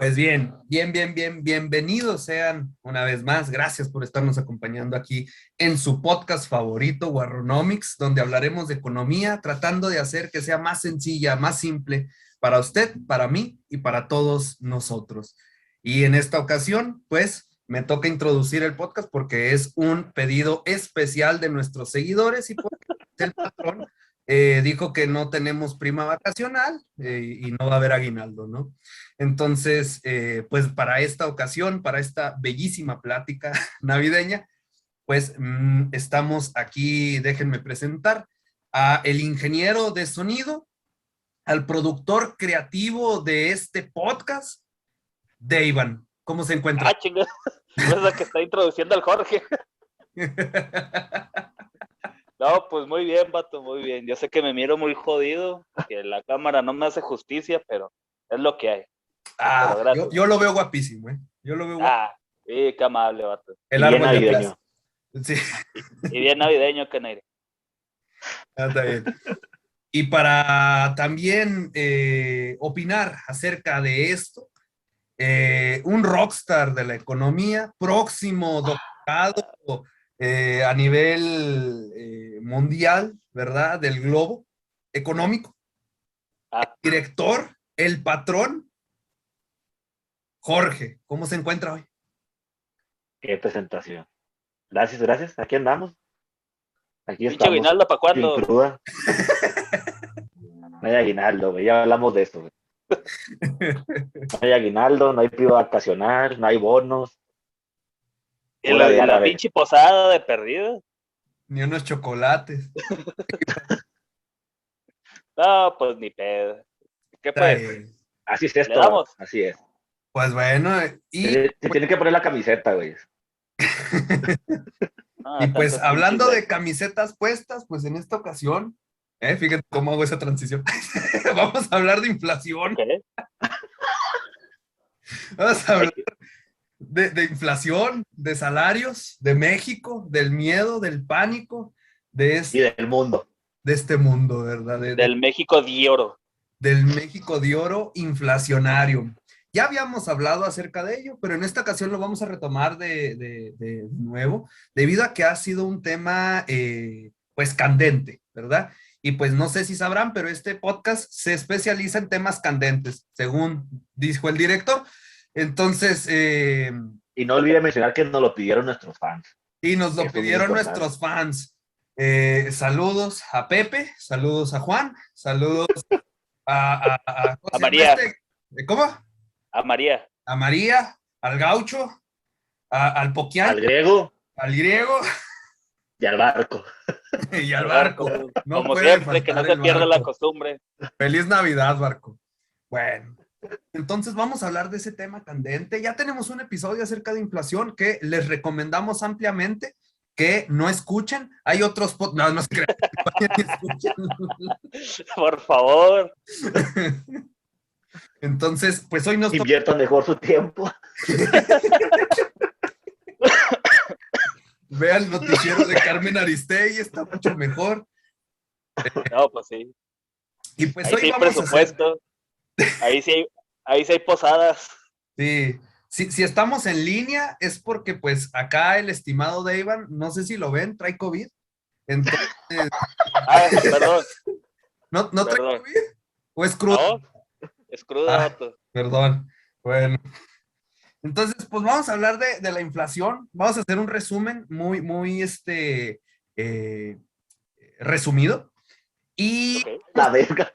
Pues bienvenidos sean una vez más. Gracias por estarnos acompañando aquí en su podcast favorito, Warronomics, donde hablaremos de economía, tratando de hacer que sea más sencilla, más simple para usted, para mí y para todos nosotros. Y en esta ocasión, pues, me toca introducir el podcast porque es un pedido especial de nuestros seguidores y porque el patrón dijo que no tenemos prima vacacional y no va a haber aguinaldo, ¿no? Entonces, pues para esta ocasión, para esta bellísima plática navideña, pues estamos aquí, déjenme presentar a el ingeniero de sonido, al productor creativo de este podcast, Deivan. ¿Cómo se encuentra? Ah, chinga. No es la que está introduciendo al Jorge. No, pues muy bien, vato, muy bien. Yo sé que me miro muy jodido, que la cámara no me hace justicia, pero es lo que hay. Yo lo veo guapísimo, ¿eh? Yo lo veo guapísimo. Sí, qué amable, vato. El árbol de plaza. Sí. Y bien navideño, que Neire. Está bien. Y para también opinar acerca de esto, un rockstar de la economía, próximo doctorado a nivel mundial, ¿verdad? Del globo económico. El director, el patrón, Jorge. ¿Cómo se encuentra hoy? Qué presentación. Gracias. Aquí andamos. Aquí ¿Pinche estamos. aguinaldo para cuándo? Cruda. No hay aguinaldo, güey. Ya hablamos de esto, güey. No hay aguinaldo, no hay prima vacacional, no hay bonos. Y la pinche posada de perdido. Ni unos chocolates. No, pues ni pedo. ¿Qué pues? Así es esto. Así es. Pues bueno. Te tiene que poner la camiseta, güey. Y pues hablando de camisetas puestas, pues en esta ocasión, fíjate cómo hago esa transición. Vamos a hablar de inflación. ¿Qué? Vamos a hablar de inflación, de salarios, de México, del miedo, del pánico, y del mundo. De este mundo, ¿verdad? Del México de oro. Del México de oro inflacionario. Ya habíamos hablado acerca de ello, pero en esta ocasión lo vamos a retomar de nuevo, debido a que ha sido un tema, pues, candente, ¿verdad? Y pues no sé si sabrán, pero este podcast se especializa en temas candentes, según dijo el director. Entonces... y no olvide mencionar que nos lo pidieron nuestros fans. Y nos lo pidieron nuestros fans. Saludos a Pepe, saludos a Juan, saludos a María. ¿Cómo? A María. A María, al Gaucho, al Poquián. Al griego. Al griego. Y al barco. Y al barco. No como siempre, que no se pierda la costumbre. Feliz Navidad, barco. Bueno, entonces vamos a hablar de ese tema candente. Ya tenemos un episodio acerca de inflación que les recomendamos ampliamente que no escuchen. Hay otros no se crean. Por favor. Entonces, pues hoy nos inviertan mejor su tiempo. Vean el noticiero de Carmen Aristegui, está mucho mejor. No, pues sí. Y pues ahí hoy sí hay vamos presupuesto. Ahí sí hay posadas. Sí. Si estamos en línea es porque pues acá el estimado Deivan, no sé si lo ven, trae COVID. Entonces... perdón. ¿No trae COVID? ¿O es crudo? No, es crudo. Perdón. Bueno. Entonces, pues vamos a hablar de la inflación. Vamos a hacer un resumen muy resumido. Y... Okay. La verga.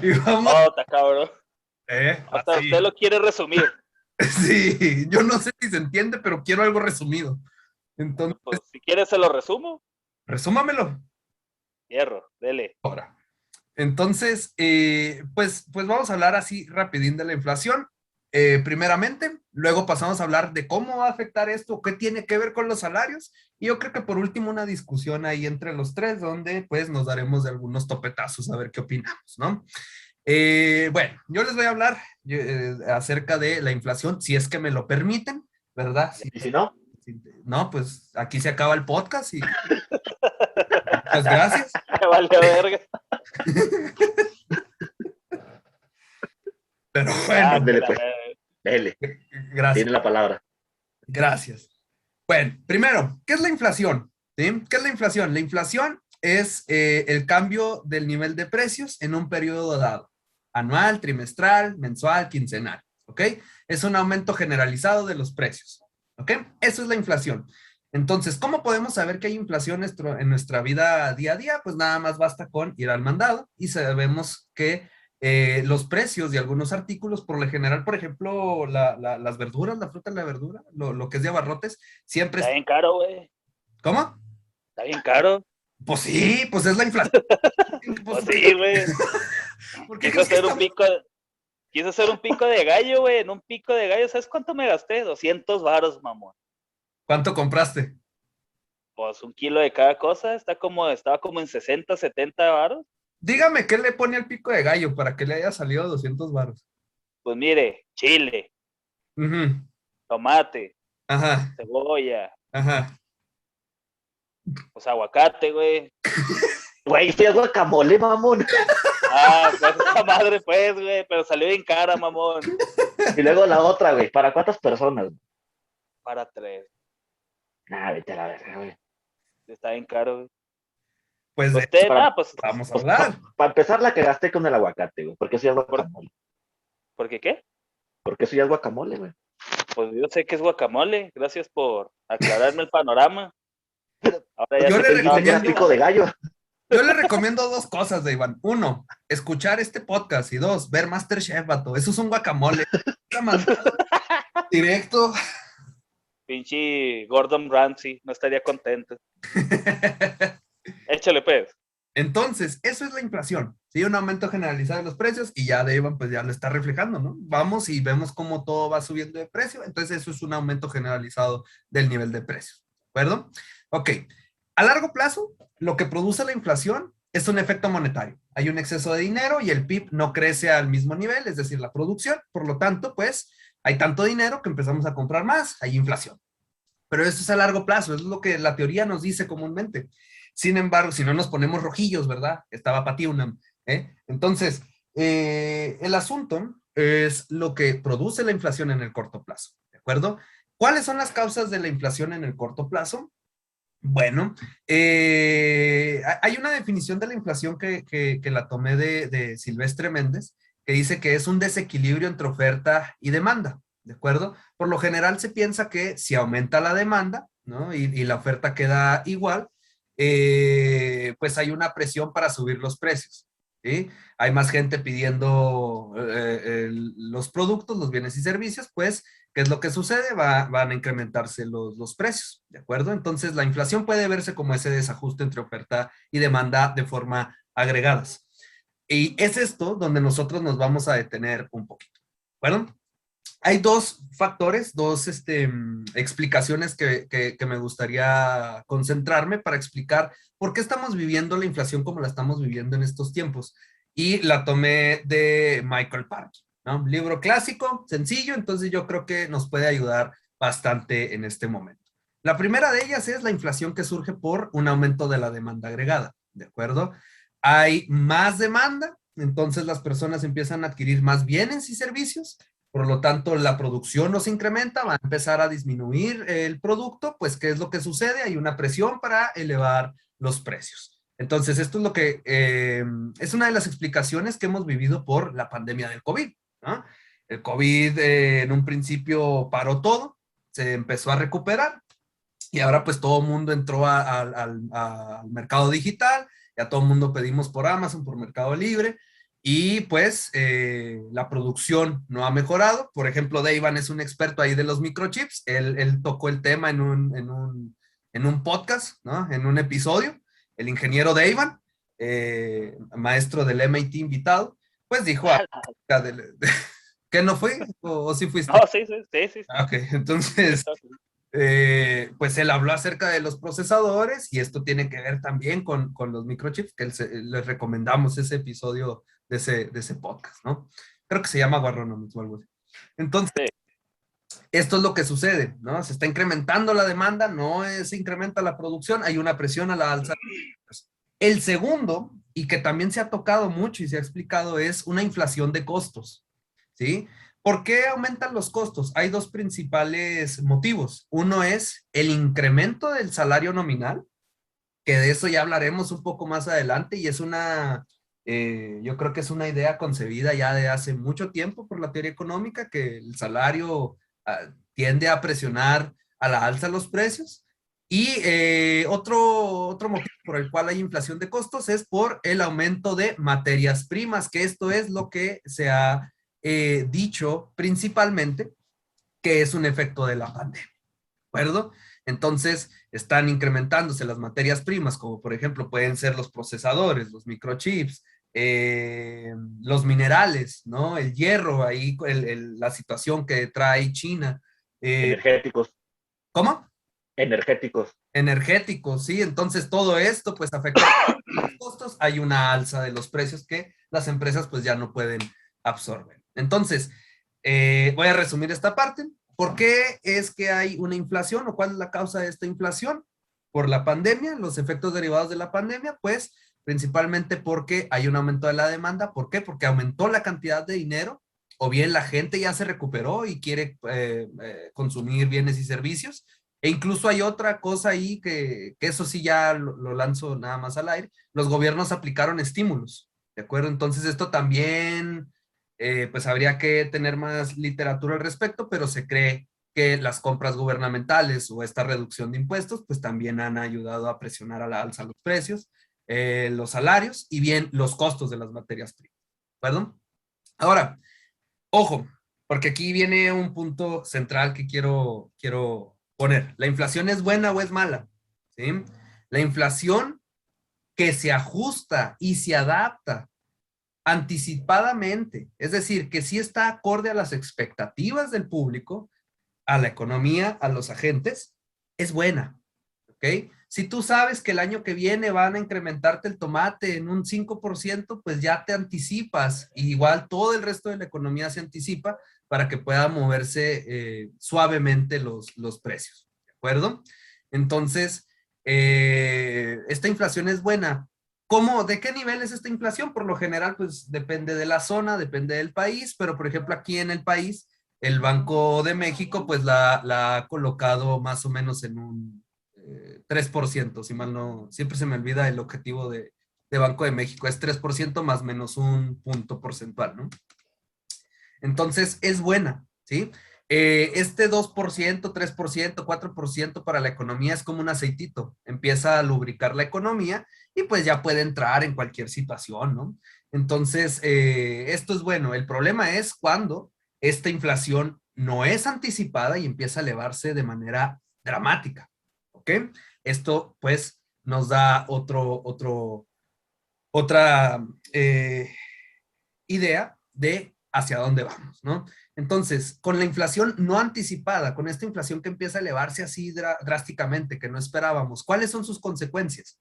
Y vamos... Oh, está cabrón. Hasta así. usted lo quiere resumir. Sí, yo no sé si se entiende, pero quiero algo resumido. Entonces, pues, si quieres se lo resumo. Resúmamelo. Hierro, dele. Ahora. Entonces, pues vamos a hablar así rapidín de la inflación. Primeramente, luego pasamos a hablar de cómo va a afectar esto, qué tiene que ver con los salarios. Y yo creo que por último una discusión ahí entre los tres, donde pues nos daremos de algunos topetazos a ver qué opinamos, ¿no? Bueno, yo les voy a hablar acerca de la inflación, si es que me lo permiten, ¿verdad? ¿Y si no? No, pues aquí se acaba el podcast y... Muchas gracias. Me vale verga. Pero bueno, Ándele, pues. Dele, gracias. tiene la palabra. Gracias. Bueno, primero, ¿qué es la inflación? ¿Sí? ¿Qué es la inflación? La inflación es el cambio del nivel de precios en un periodo dado, anual, trimestral, mensual, quincenal, ¿ok? Es un aumento generalizado de los precios, ¿ok? Eso es la inflación. Entonces, ¿cómo podemos saber que hay inflación en nuestra vida día a día? Pues nada más basta con ir al mandado y sabemos que los precios de algunos artículos, por lo general, por ejemplo, las verduras, la fruta y la verdura, lo que es de abarrotes, siempre Está es... bien caro, güey. ¿Cómo? Está bien caro. Pues sí, pues es la inflación. Pues, Pues sí, güey. ¿por qué Quise crees que hacer un estamos? pico, quise hacer un pico de gallo, güey. En un pico de gallo, ¿sabes cuánto me gasté? 200 varos, mamón. ¿Cuánto compraste? Pues un kilo de cada cosa, estaba como en 60, 70 varos. Dígame qué le pone al pico de gallo para que le haya salido 200 varos. Pues mire, chile, Ujú. tomate, Ajá, cebolla, ajá. pues aguacate, güey. Güey, estoy a guacamole, mamón. Ah, pues esa madre, pues, güey, pero salió bien cara, mamón. Y luego la otra, güey. ¿Para cuántas personas? Para 3. Nah, vete a la verga, güey. Está bien caro, güey. Pues de Usted, Para, pues, vamos a pues, hablar. para empezar, la que gasté con el aguacate, güey. Porque eso ya es guacamole. ¿por qué qué? Porque eso ya es guacamole, güey. Pues yo sé que es guacamole. Gracias por aclararme el panorama. Ahora ya Yo sé le que Dijiste que era recomiendo, pico de gallo. yo le recomiendo dos cosas de Iván. Uno, escuchar este podcast y dos, ver MasterChef, vato. Eso es un guacamole. Directo. pinche Gordon Ramsay no estaría contento. Échale, pues. Entonces, eso es la inflación, ¿sí? Un aumento generalizado de los precios y ya de Iván pues ya lo está reflejando, ¿no? Vamos y vemos cómo todo va subiendo de precio, entonces eso es un aumento generalizado del nivel de precios, ¿de acuerdo? Ok, a largo plazo, lo que produce la inflación es un efecto monetario. Hay un exceso de dinero y el PIB no crece al mismo nivel, es decir, la producción, por lo tanto, pues hay tanto dinero que empezamos a comprar más, hay inflación. Pero eso es a largo plazo, es lo que la teoría nos dice comúnmente. Sin embargo, si no nos ponemos rojillos, ¿verdad? Estaba para ti una. Entonces, el asunto es lo que produce la inflación en el corto plazo, ¿de acuerdo? ¿Cuáles son las causas de la inflación en el corto plazo? Bueno, hay una definición de la inflación que la tomé de Silvestre Méndez, que dice que es un desequilibrio entre oferta y demanda, ¿de acuerdo? Por lo general se piensa que si aumenta la demanda, ¿no? Y la oferta queda igual, pues hay una presión para subir los precios, ¿sí? Hay más gente pidiendo los productos, los bienes y servicios, pues ¿qué es lo que sucede? Van a incrementarse los precios, ¿de acuerdo? Entonces, la inflación puede verse como ese desajuste entre oferta y demanda de forma agregadas. Y es esto donde nosotros nos vamos a detener un poquito. Bueno, hay dos factores, dos explicaciones que me gustaría concentrarme para explicar por qué estamos viviendo la inflación como la estamos viviendo en estos tiempos. Y la tomé de Michael Parkin, ¿no? Un libro clásico, sencillo, entonces yo creo que nos puede ayudar bastante en este momento. La primera de ellas es la inflación que surge por un aumento de la demanda agregada, ¿de acuerdo? Hay más demanda, entonces las personas empiezan a adquirir más bienes y servicios, por lo tanto, la producción no se incrementa, va a empezar a disminuir el producto, pues ¿qué es lo que sucede? Hay una presión para elevar los precios. Entonces, esto es lo que es una de las explicaciones que hemos vivido por la pandemia del COVID, ¿no? El COVID en un principio paró todo, se empezó a recuperar y ahora pues todo el mundo entró al mercado digital, ya todo el mundo pedimos por Amazon, por Mercado Libre, y pues la producción no ha mejorado. Por ejemplo, Deivan es un experto ahí de los microchips. Él tocó el tema en un podcast, ¿no? En un episodio. El ingeniero Deivan, maestro del MIT invitado, pues dijo ¿que no fue? ¿O sí fuiste? No, sí, sí, sí, sí. Ah, ok, entonces, pues él habló acerca de los procesadores y esto tiene que ver también con los microchips, que les recomendamos ese episodio de ese podcast, ¿no? Creo que se llama Guarronomics o algo así. Entonces, Sí. esto es lo que sucede, ¿no? Se está incrementando la demanda, no se incrementa la producción, hay una presión a la alza. El segundo, y que también se ha tocado mucho y se ha explicado, es una inflación de costos, ¿sí? ¿Por qué aumentan los costos? Hay dos principales motivos. Uno es el incremento del salario nominal, que de eso ya hablaremos un poco más adelante y es yo creo que es una idea concebida ya de hace mucho tiempo por la teoría económica, que el salario tiende a presionar a la alza los precios. Y otro motivo por el cual hay inflación de costos es por el aumento de materias primas, que esto es lo que se ha dicho principalmente que es un efecto de la pandemia, ¿de acuerdo? Entonces, están incrementándose las materias primas, como por ejemplo pueden ser los procesadores, los microchips, los minerales, ¿no? El hierro, ahí la situación que trae China. Energéticos. ¿Cómo? Energéticos. Energéticos, sí. Entonces, todo esto pues afecta los costos. Hay una alza de los precios que las empresas pues ya no pueden absorber. Entonces, voy a resumir esta parte. ¿Por qué es que hay una inflación o cuál es la causa de esta inflación? Por la pandemia, los efectos derivados de la pandemia, pues principalmente porque hay un aumento de la demanda. ¿Por qué? Porque aumentó la cantidad de dinero o bien la gente ya se recuperó y quiere consumir bienes y servicios. E incluso hay otra cosa ahí que eso sí ya lo lanzo nada más al aire. Los gobiernos aplicaron estímulos, ¿de acuerdo? Entonces esto también pues habría que tener más literatura al respecto, pero se cree que las compras gubernamentales o esta reducción de impuestos, pues también han ayudado a presionar a la alza los precios, los salarios y bien los costos de las materias primas. ¿Perdón? Ahora, ojo, porque aquí viene un punto central que quiero poner. ¿La inflación es buena o es mala? ¿Sí? La inflación que se ajusta y se adapta anticipadamente, es decir, que sí está acorde a las expectativas del público, a la economía, a los agentes, es buena, ¿ok? Si tú sabes que el año que viene van a incrementarte el tomate en un 5%, pues ya te anticipas, y igual todo el resto de la economía se anticipa para que pueda moverse suavemente los precios, ¿de acuerdo? Entonces, esta inflación es buena. ¿Cómo? ¿De qué nivel es esta inflación? Por lo general, pues depende de la zona, depende del país, pero por ejemplo aquí en el país, el Banco de México pues la ha colocado más o menos en un 3%, si mal no, siempre se me olvida el objetivo de Banco de México, es 3% más menos un punto porcentual, ¿no? Entonces es buena, ¿sí? Este 2%, 3%, 4% para la economía es como un aceitito, empieza a lubricar la economía y pues ya puede entrar en cualquier situación, ¿no? Entonces, esto es bueno. El problema es cuando esta inflación no es anticipada y empieza a elevarse de manera dramática, ¿ok? Esto pues nos da otra idea de hacia dónde vamos, ¿no? Entonces, con la inflación no anticipada, con esta inflación que empieza a elevarse así drásticamente, que no esperábamos, ¿cuáles son sus consecuencias?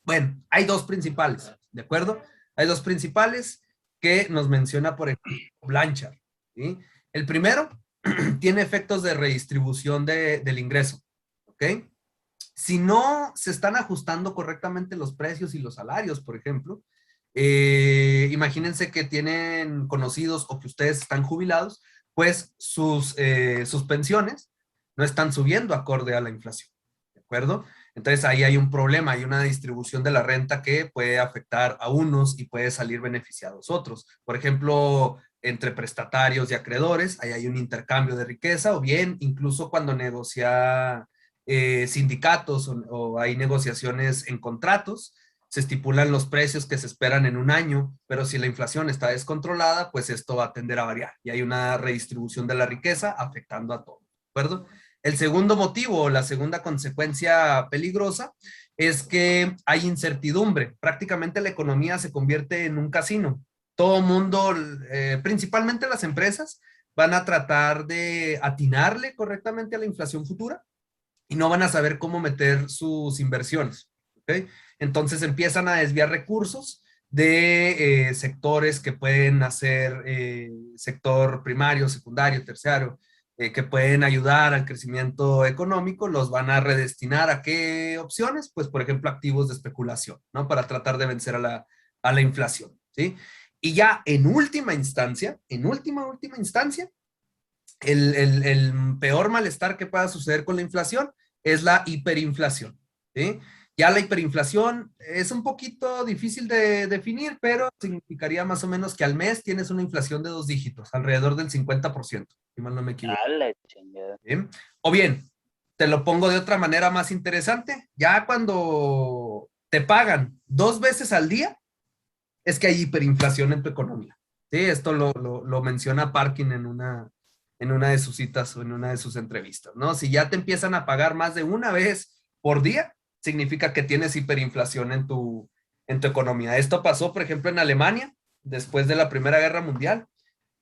Bueno, hay dos principales, ¿de acuerdo? Hay dos principales que nos menciona, por ejemplo, Blanchard, ¿sí? El primero tiene efectos de redistribución del ingreso, ¿ok? Si no se están ajustando correctamente los precios y los salarios, por ejemplo, imagínense que tienen conocidos o que ustedes están jubilados, pues sus pensiones no están subiendo acorde a la inflación, ¿de acuerdo? Entonces ahí hay un problema, hay una distribución de la renta que puede afectar a unos y puede salir beneficiados otros. Por ejemplo, entre prestatarios y acreedores, ahí hay un intercambio de riqueza, o bien incluso cuando negocia sindicatos o hay negociaciones en contratos, se estipulan los precios que se esperan en un año, pero si la inflación está descontrolada, pues esto va a tender a variar y hay una redistribución de la riqueza afectando a todos, ¿de acuerdo? El segundo motivo o la segunda consecuencia peligrosa es que hay incertidumbre. Prácticamente la economía se convierte en un casino. Todo mundo, principalmente las empresas, van a tratar de atinarle correctamente a la inflación futura y no van a saber cómo meter sus inversiones, ¿ok? Entonces empiezan a desviar recursos de sectores que pueden hacer sector primario, secundario, terciario, que pueden ayudar al crecimiento económico, los van a redestinar a qué opciones, pues por ejemplo activos de especulación, ¿no? Para tratar de vencer a la inflación, ¿sí? Y ya en última instancia, última instancia, el peor malestar que pueda suceder con la inflación es la hiperinflación, ¿sí? Ya la hiperinflación es un poquito difícil de definir, pero significaría más o menos que al mes tienes una inflación de 2 dígitos, alrededor del 50%, si mal no me equivoco. A la chingada. ¿Sí? O bien, te lo pongo de otra manera más interesante, ya cuando te pagan 2 veces al día, es que hay hiperinflación en tu economía. Sí, esto lo menciona Parkin en una de sus citas o en una de sus entrevistas, ¿no? Si ya te empiezan a pagar más de una vez por día, significa que tienes hiperinflación en tu economía. Esto pasó, por ejemplo, en Alemania, después de la Primera Guerra Mundial,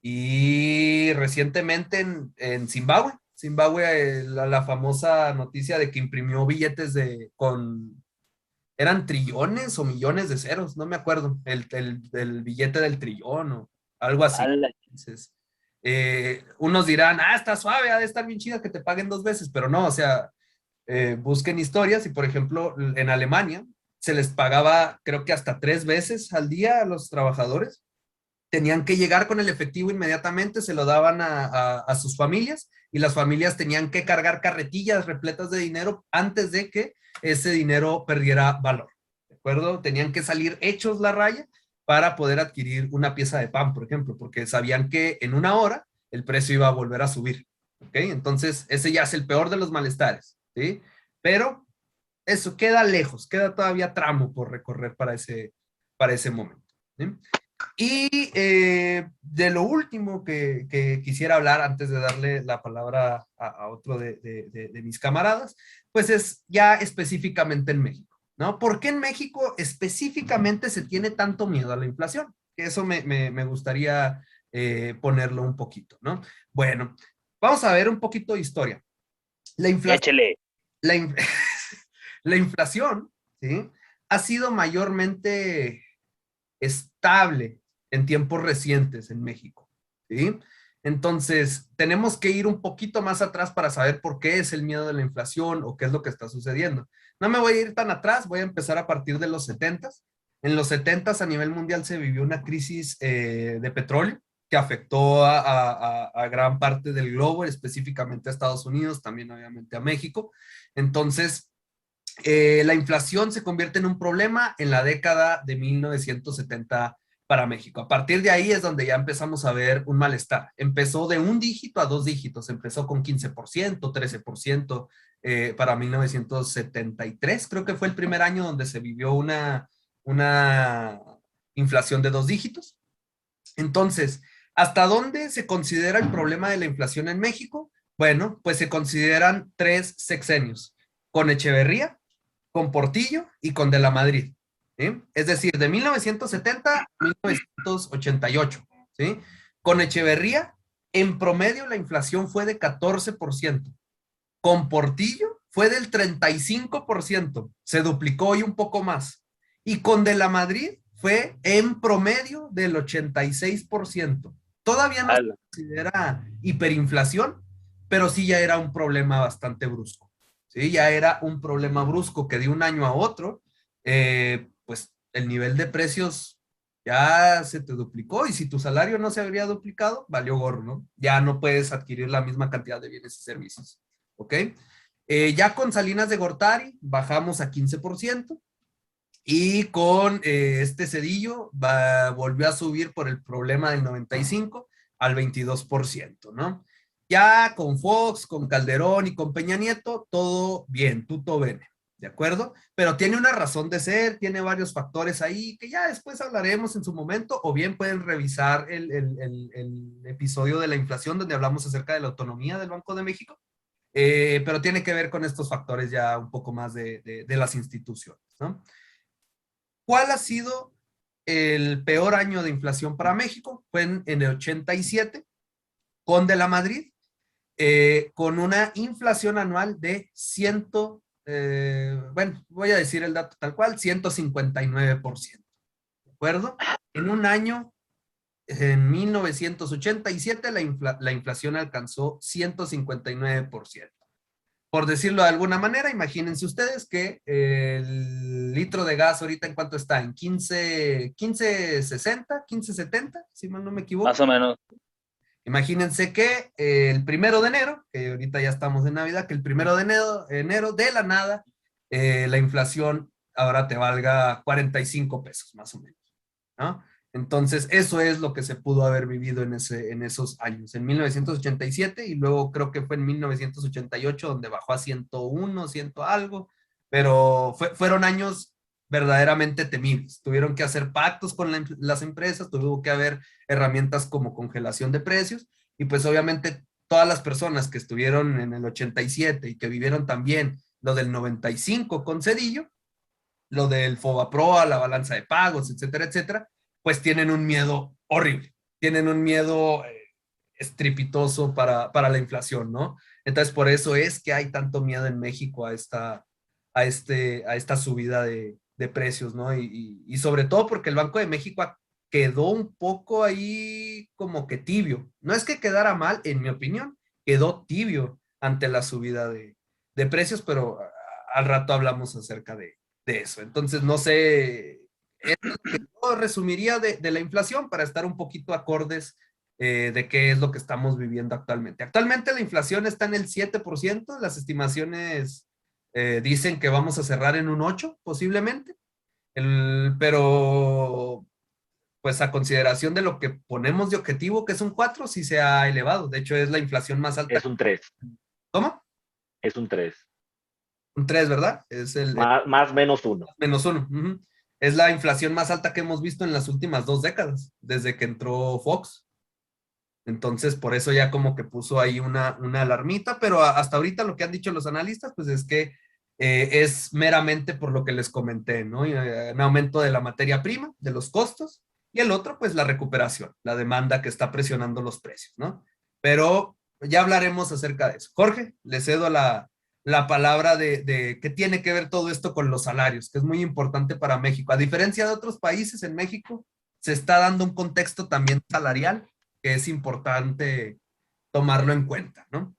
y recientemente en Zimbabue. Zimbabue, la famosa noticia de que imprimió billetes eran trillones o millones de ceros, no me acuerdo, el billete del trillón o algo así. A la Entonces, unos dirán, está suave, ha de estar bien chida que te paguen 2 veces, pero no, o sea, busquen historias y, por ejemplo, en Alemania se les pagaba, creo que hasta 3 veces al día a los trabajadores. Tenían que llegar con el efectivo inmediatamente, se lo daban a sus familias y las familias tenían que cargar carretillas repletas de dinero antes de que ese dinero perdiera valor. ¿De acuerdo? Tenían que salir hechos la raya para poder adquirir una pieza de pan, por ejemplo, porque sabían que en una hora el precio iba a volver a subir. ¿Ok? Entonces, ese ya es el peor de los malestares. ¿Sí? Pero eso queda lejos, queda todavía tramo por recorrer para ese momento. ¿Sí? Y de lo último que quisiera hablar antes de darle la palabra a otro de mis camaradas, pues es ya específicamente en México, ¿no? ¿Por qué en México específicamente se tiene tanto miedo a la inflación? Eso me gustaría ponerlo un poquito, ¿no? Bueno, vamos a ver un poquito de historia. La inflación, échele. la, in- la inflación, ¿sí? Ha sido mayormente estable en tiempos recientes en México, ¿sí? Entonces, tenemos que ir un poquito más atrás para saber por qué es el miedo de la inflación o qué es lo que está sucediendo. No me voy a ir tan atrás, voy a empezar a partir de los 70s. En los 70s a nivel mundial se vivió una crisis de petróleo que afectó a gran parte del globo, específicamente a Estados Unidos, también obviamente a México. Entonces, la inflación se convierte en un problema en la década de 1970 para México. A partir de ahí es donde ya empezamos a ver un malestar. Empezó de 1 dígito a 2 dígitos, empezó con 15%, 13% para 1973, creo que fue el primer año donde se vivió una inflación de 2 dígitos. Entonces, ¿hasta dónde se considera el problema de la inflación en México? Bueno, pues se consideran 3 sexenios, con Echeverría, con Portillo y con De la Madrid. ¿Sí? Es decir, de 1970 a 1988. ¿Sí? Con Echeverría, en promedio la inflación fue de 14%. Con Portillo fue del 35%. Se duplicó y un poco más. Y con De la Madrid fue en promedio del 86%. Todavía no se considera hiperinflación, pero sí ya era un problema bastante brusco. ¿Sí? Ya era un problema brusco que de un año a otro, pues el nivel de precios ya se te duplicó y si tu salario no se habría duplicado, valió gorro, ¿no? Ya no puedes adquirir la misma cantidad de bienes y servicios. ¿Ok? Ya con Salinas de Gortari bajamos a 15% y con este Cedillo volvió a subir por el problema del 95 al 22%, ¿no? Ya con Fox, con Calderón y con Peña Nieto, todo bien, tutto bene, ¿de acuerdo? Pero tiene una razón de ser, tiene varios factores ahí que ya después hablaremos en su momento, o bien pueden revisar el episodio de la inflación donde hablamos acerca de la autonomía del Banco de México, pero tiene que ver con estos factores ya un poco más de las instituciones, ¿no? ¿Cuál ha sido el peor año de inflación para México? Fue en el 87, con De la Madrid, con una inflación anual de bueno, voy a decir el dato tal cual, 159%. ¿De acuerdo? En un año, en 1987, la inflación alcanzó 159%. por decirlo de alguna manera, imagínense ustedes que el litro de gas ahorita en cuánto está, en 15.60, 15.70, si mal no me equivoco. Más o menos. Imagínense que el 1 de enero, que ahorita ya estamos en Navidad, que el 1 de enero de la nada, la inflación ahora te valga 45 pesos, más o menos, ¿no? Entonces, eso es lo que se pudo haber vivido en esos años, en 1987 y luego creo que fue en 1988 donde bajó a 101, 100 algo, pero fueron años verdaderamente temibles. Tuvieron que hacer pactos con las empresas, tuvo que haber herramientas como congelación de precios y pues obviamente todas las personas que estuvieron en el 87 y que vivieron también lo del 95 con Cedillo, lo del Fobaproa, la balanza de pagos, etcétera, etcétera, pues tienen un miedo horrible, tienen un miedo estrepitoso para la inflación, ¿no? Entonces, por eso es que hay tanto miedo en México a esta subida de precios, ¿no? Y sobre todo porque el Banco de México quedó un poco ahí como que tibio. No es que quedara mal, en mi opinión, quedó tibio ante la subida de precios, pero al rato hablamos acerca de eso. Entonces, no sé, es lo que yo resumiría de la inflación para estar un poquito acordes de qué es lo que estamos viviendo actualmente. Actualmente la inflación está en el 7%, las estimaciones dicen que vamos a cerrar en un 8 posiblemente, pero pues a consideración de lo que ponemos de objetivo, que es un 4 sí se ha elevado. De hecho, es la inflación más alta. Es un 3. ¿Cómo? Es un 3. Un 3, ¿verdad? Es el Más menos 1. menos 1. Es la inflación más alta que hemos visto en las últimas 2 décadas, desde que entró Fox. Entonces, por eso ya como que puso ahí una alarmita, pero hasta ahorita lo que han dicho los analistas, pues es que es meramente por lo que les comenté, ¿no? Un aumento de la materia prima, de los costos, y el otro, pues la recuperación, la demanda que está presionando los precios, ¿no? Pero ya hablaremos acerca de eso. Jorge, le cedo la palabra de qué tiene que ver todo esto con los salarios, que es muy importante para México. A diferencia de otros países, en México se está dando un contexto también salarial que es importante tomarlo en cuenta, ¿no?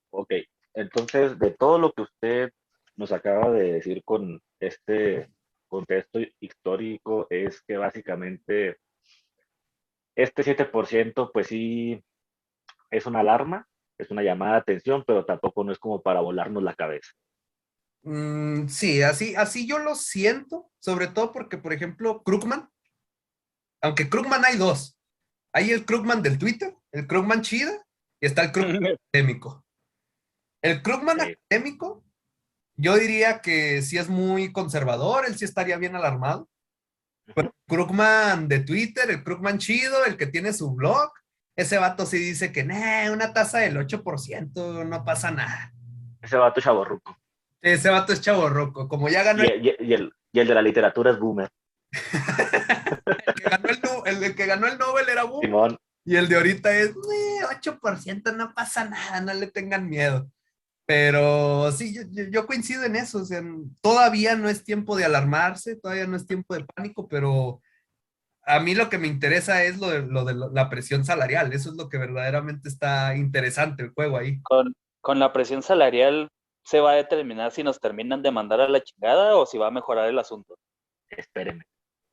Ok, entonces de todo lo que usted nos acaba de decir con este contexto histórico es que básicamente este 7% pues sí es una alarma, es una llamada de atención, pero tampoco no es como para volarnos la cabeza. Sí, así yo lo siento, sobre todo porque, por ejemplo, Krugman, aunque Krugman hay dos, hay el Krugman del Twitter, el Krugman chida, y está el Krugman académico. El Krugman Sí. académico, yo diría que sí es muy conservador, él sí estaría bien alarmado. Pero el Krugman de Twitter, el Krugman chido, el que tiene su blog, ese vato sí dice que una tasa del 8% no pasa nada. Ese vato chavorruco. Ese vato es chavorroco, como ya ganó Y el de la literatura es boomer. el que ganó el Nobel era Boom, Simón. y el de ahorita es 8%, no pasa nada, no le tengan miedo. Pero sí, yo coincido en eso, o sea, todavía no es tiempo de alarmarse, todavía no es tiempo de pánico, pero a mí lo que me interesa es lo de la presión salarial, eso es lo que verdaderamente está interesante el juego ahí. Con la presión salarial se va a determinar si nos terminan de mandar a la chingada o si va a mejorar el asunto. Espérenme.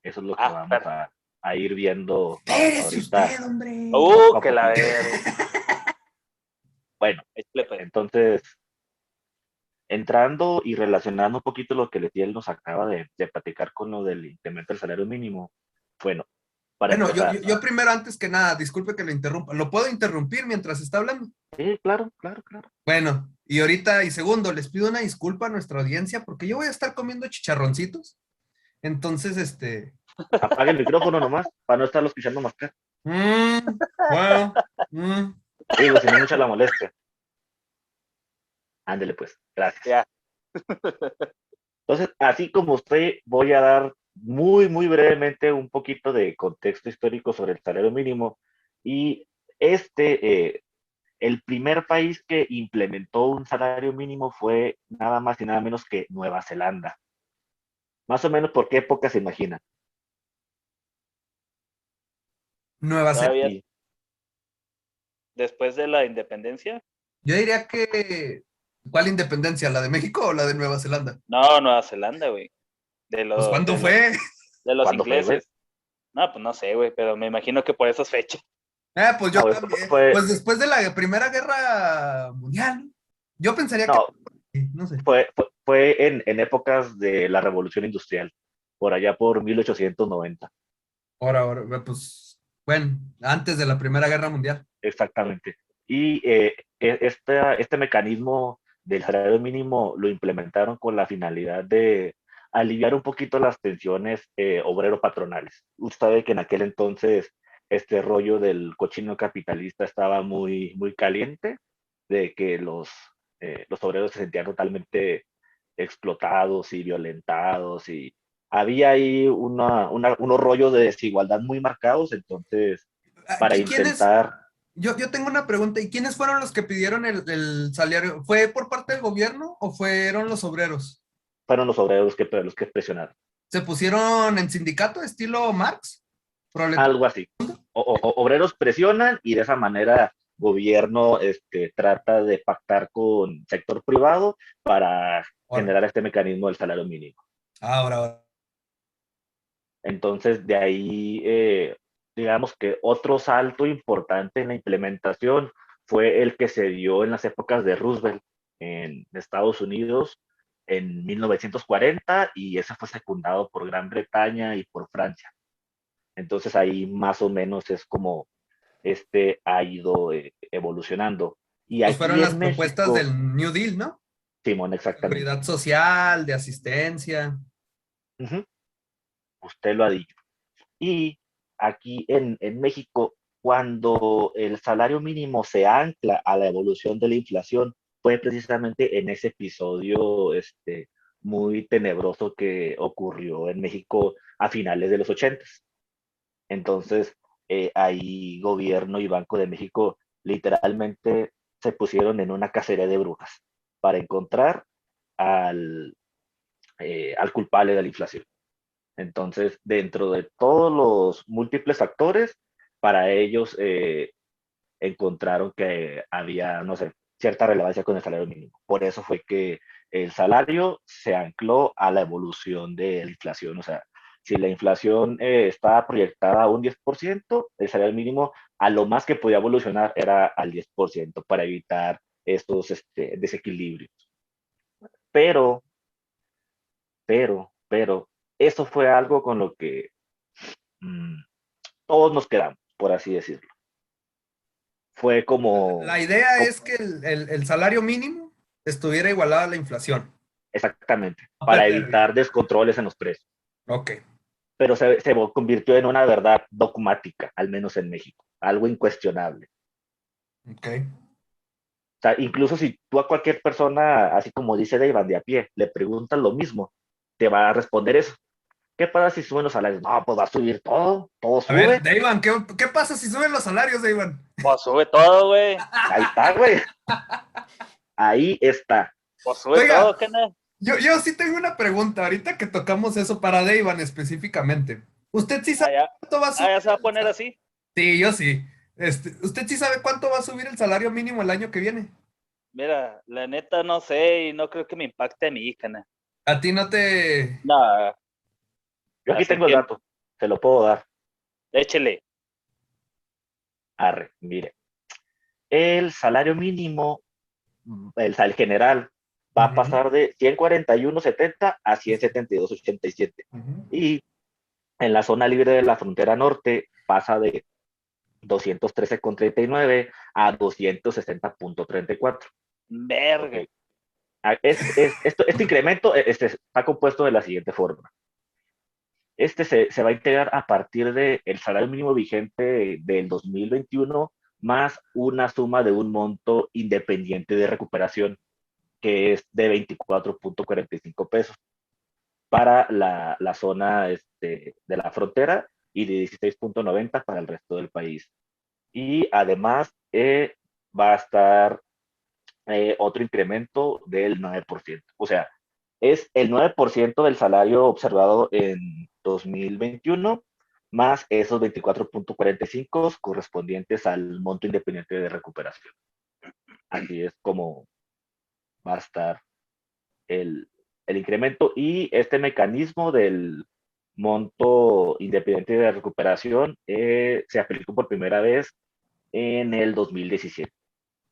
Eso es lo que vamos a ir viendo Espérese ahorita. usted, hombre. Que la ver. Bueno, pues. entonces, entrando y relacionando un poquito lo que Letiel nos acaba de platicar con lo del incremento del salario mínimo. Bueno, para Bueno, empezar. yo primero, antes que nada, disculpe que lo interrumpa. ¿Lo puedo interrumpir mientras está hablando? Sí, claro. Bueno, y ahorita, y segundo, les pido una disculpa a nuestra audiencia porque yo voy a estar comiendo chicharroncitos. Entonces, Apague el micrófono nomás para no estarlo escuchando más acá. Bueno. Digo, si no mucha la molestia. Ándele pues, gracias. Ya. Entonces, así como usted, voy a dar muy, muy brevemente un poquito de contexto histórico sobre el salario mínimo. Y el primer país que implementó un salario mínimo fue nada más y nada menos que Nueva Zelanda. Más o menos, ¿por qué época se imagina? Nueva Zelanda. Todavía después de la independencia. Yo diría que ¿Cuál independencia? ¿La de México o la de Nueva Zelanda? No, Nueva Zelanda, güey. De Pues los, ¿cuándo de los, fue? de los ¿Cuándo fue, güey? ingleses. No, pues no sé, güey, pero me imagino que por esas fechas. Pues No, yo güey, también. fue, Pues después de la Primera Guerra Mundial, ¿no? Yo pensaría que, no, sí, no sé. fue en épocas de la Revolución Industrial, por allá por 1890. Ahora, pues, bueno, antes de la Primera Guerra Mundial. Exactamente. Y este mecanismo del salario mínimo lo implementaron con la finalidad de aliviar un poquito las tensiones obrero-patronales. Usted sabe que en aquel entonces este rollo del cochino capitalista estaba muy, muy caliente, de que los obreros se sentían totalmente explotados y violentados y había ahí unos rollos de desigualdad muy marcados, entonces Ah, para ¿Quiénes? intentar Yo tengo una pregunta. ¿Y quiénes fueron los que pidieron el salario? ¿Fue por parte del gobierno o fueron los obreros? fueron los obreros los que presionaron. ¿Se pusieron en sindicato estilo Marx? Proletario. Algo así. Obreros presionan y de esa manera gobierno trata de pactar con sector privado para Ahora, generar este mecanismo del salario mínimo. ahora. Entonces, de ahí, digamos que otro salto importante en la implementación fue el que se dio en las épocas de Roosevelt en Estados Unidos en 1940 y ese fue secundado por Gran Bretaña y por Francia. Entonces ahí más o menos es como ha ido evolucionando. Y Pues fueron aquí las en propuestas México, del New Deal, ¿no? Simón, exactamente. Seguridad social, de asistencia. Ujú, usted lo ha dicho. Y aquí en México, cuando el salario mínimo se ancla a la evolución de la inflación, fue precisamente en ese episodio muy tenebroso que ocurrió en México a finales de los 80. Entonces, ahí gobierno y Banco de México literalmente se pusieron en una cacería de brujas para encontrar al, al culpable de la inflación. Entonces, dentro de todos los múltiples factores, para ellos encontraron que había, no sé, cierta relevancia con el salario mínimo. Por eso fue que el salario se ancló a la evolución de la inflación. O sea, si la inflación estaba proyectada a un 10%, el salario mínimo a lo más que podía evolucionar era al 10% para evitar estos desequilibrios. Pero, pero, eso fue algo con lo que mmm, todos nos quedamos, por así decirlo. Fue La idea es que el salario mínimo estuviera igualado a la inflación. exactamente, No para perderle. evitar descontroles en los precios. Ok. Pero se convirtió en una verdad dogmática, al menos en México, algo incuestionable. Ok. O sea, incluso si tú a cualquier persona, así como dice Dave de a pie, le preguntas lo mismo, te va a responder eso. ¿Qué pasa si suben los salarios? No, pues va a subir todo, todo A ver, sube. Daivan, ¿qué pasa si suben los salarios, Daivan? Pues sube todo, güey. Ahí está, güey. Ahí está. Pues sube Oiga, todo, ¿qué no? yo sí tengo una pregunta, ahorita que tocamos eso para Daivan específicamente. ¿Usted sí Ah, sabe ya. cuánto va a Ah, subir ya se va a poner así. Sí, yo sí. ¿Usted sí sabe cuánto va a subir el salario mínimo el año que viene? Mira, la neta no sé y no creo que me impacte a mi hija, ¿no? A ti no te... No, Yo aquí así tengo el que dato, se lo puedo dar. échele. Arre, mire. El salario mínimo, el general, va a Ujú, pasar de 141.70 a 172.87. ujú. Y en la zona libre de la frontera norte pasa de 213.39 a 260.34. Ok. Verga. Este incremento está compuesto de la siguiente forma. Se va a integrar a partir del salario mínimo vigente del 2021 más una suma de un monto independiente de recuperación que es de 24.45 pesos para la zona de la frontera y de 16.90 para el resto del país. Y además va a estar otro incremento del 9%. O sea, es el 9% del salario observado en 2021 más esos 24.45 correspondientes al monto independiente de recuperación. Así es como va a estar el incremento, y este mecanismo del monto independiente de recuperación se aplicó por primera vez en el 2017.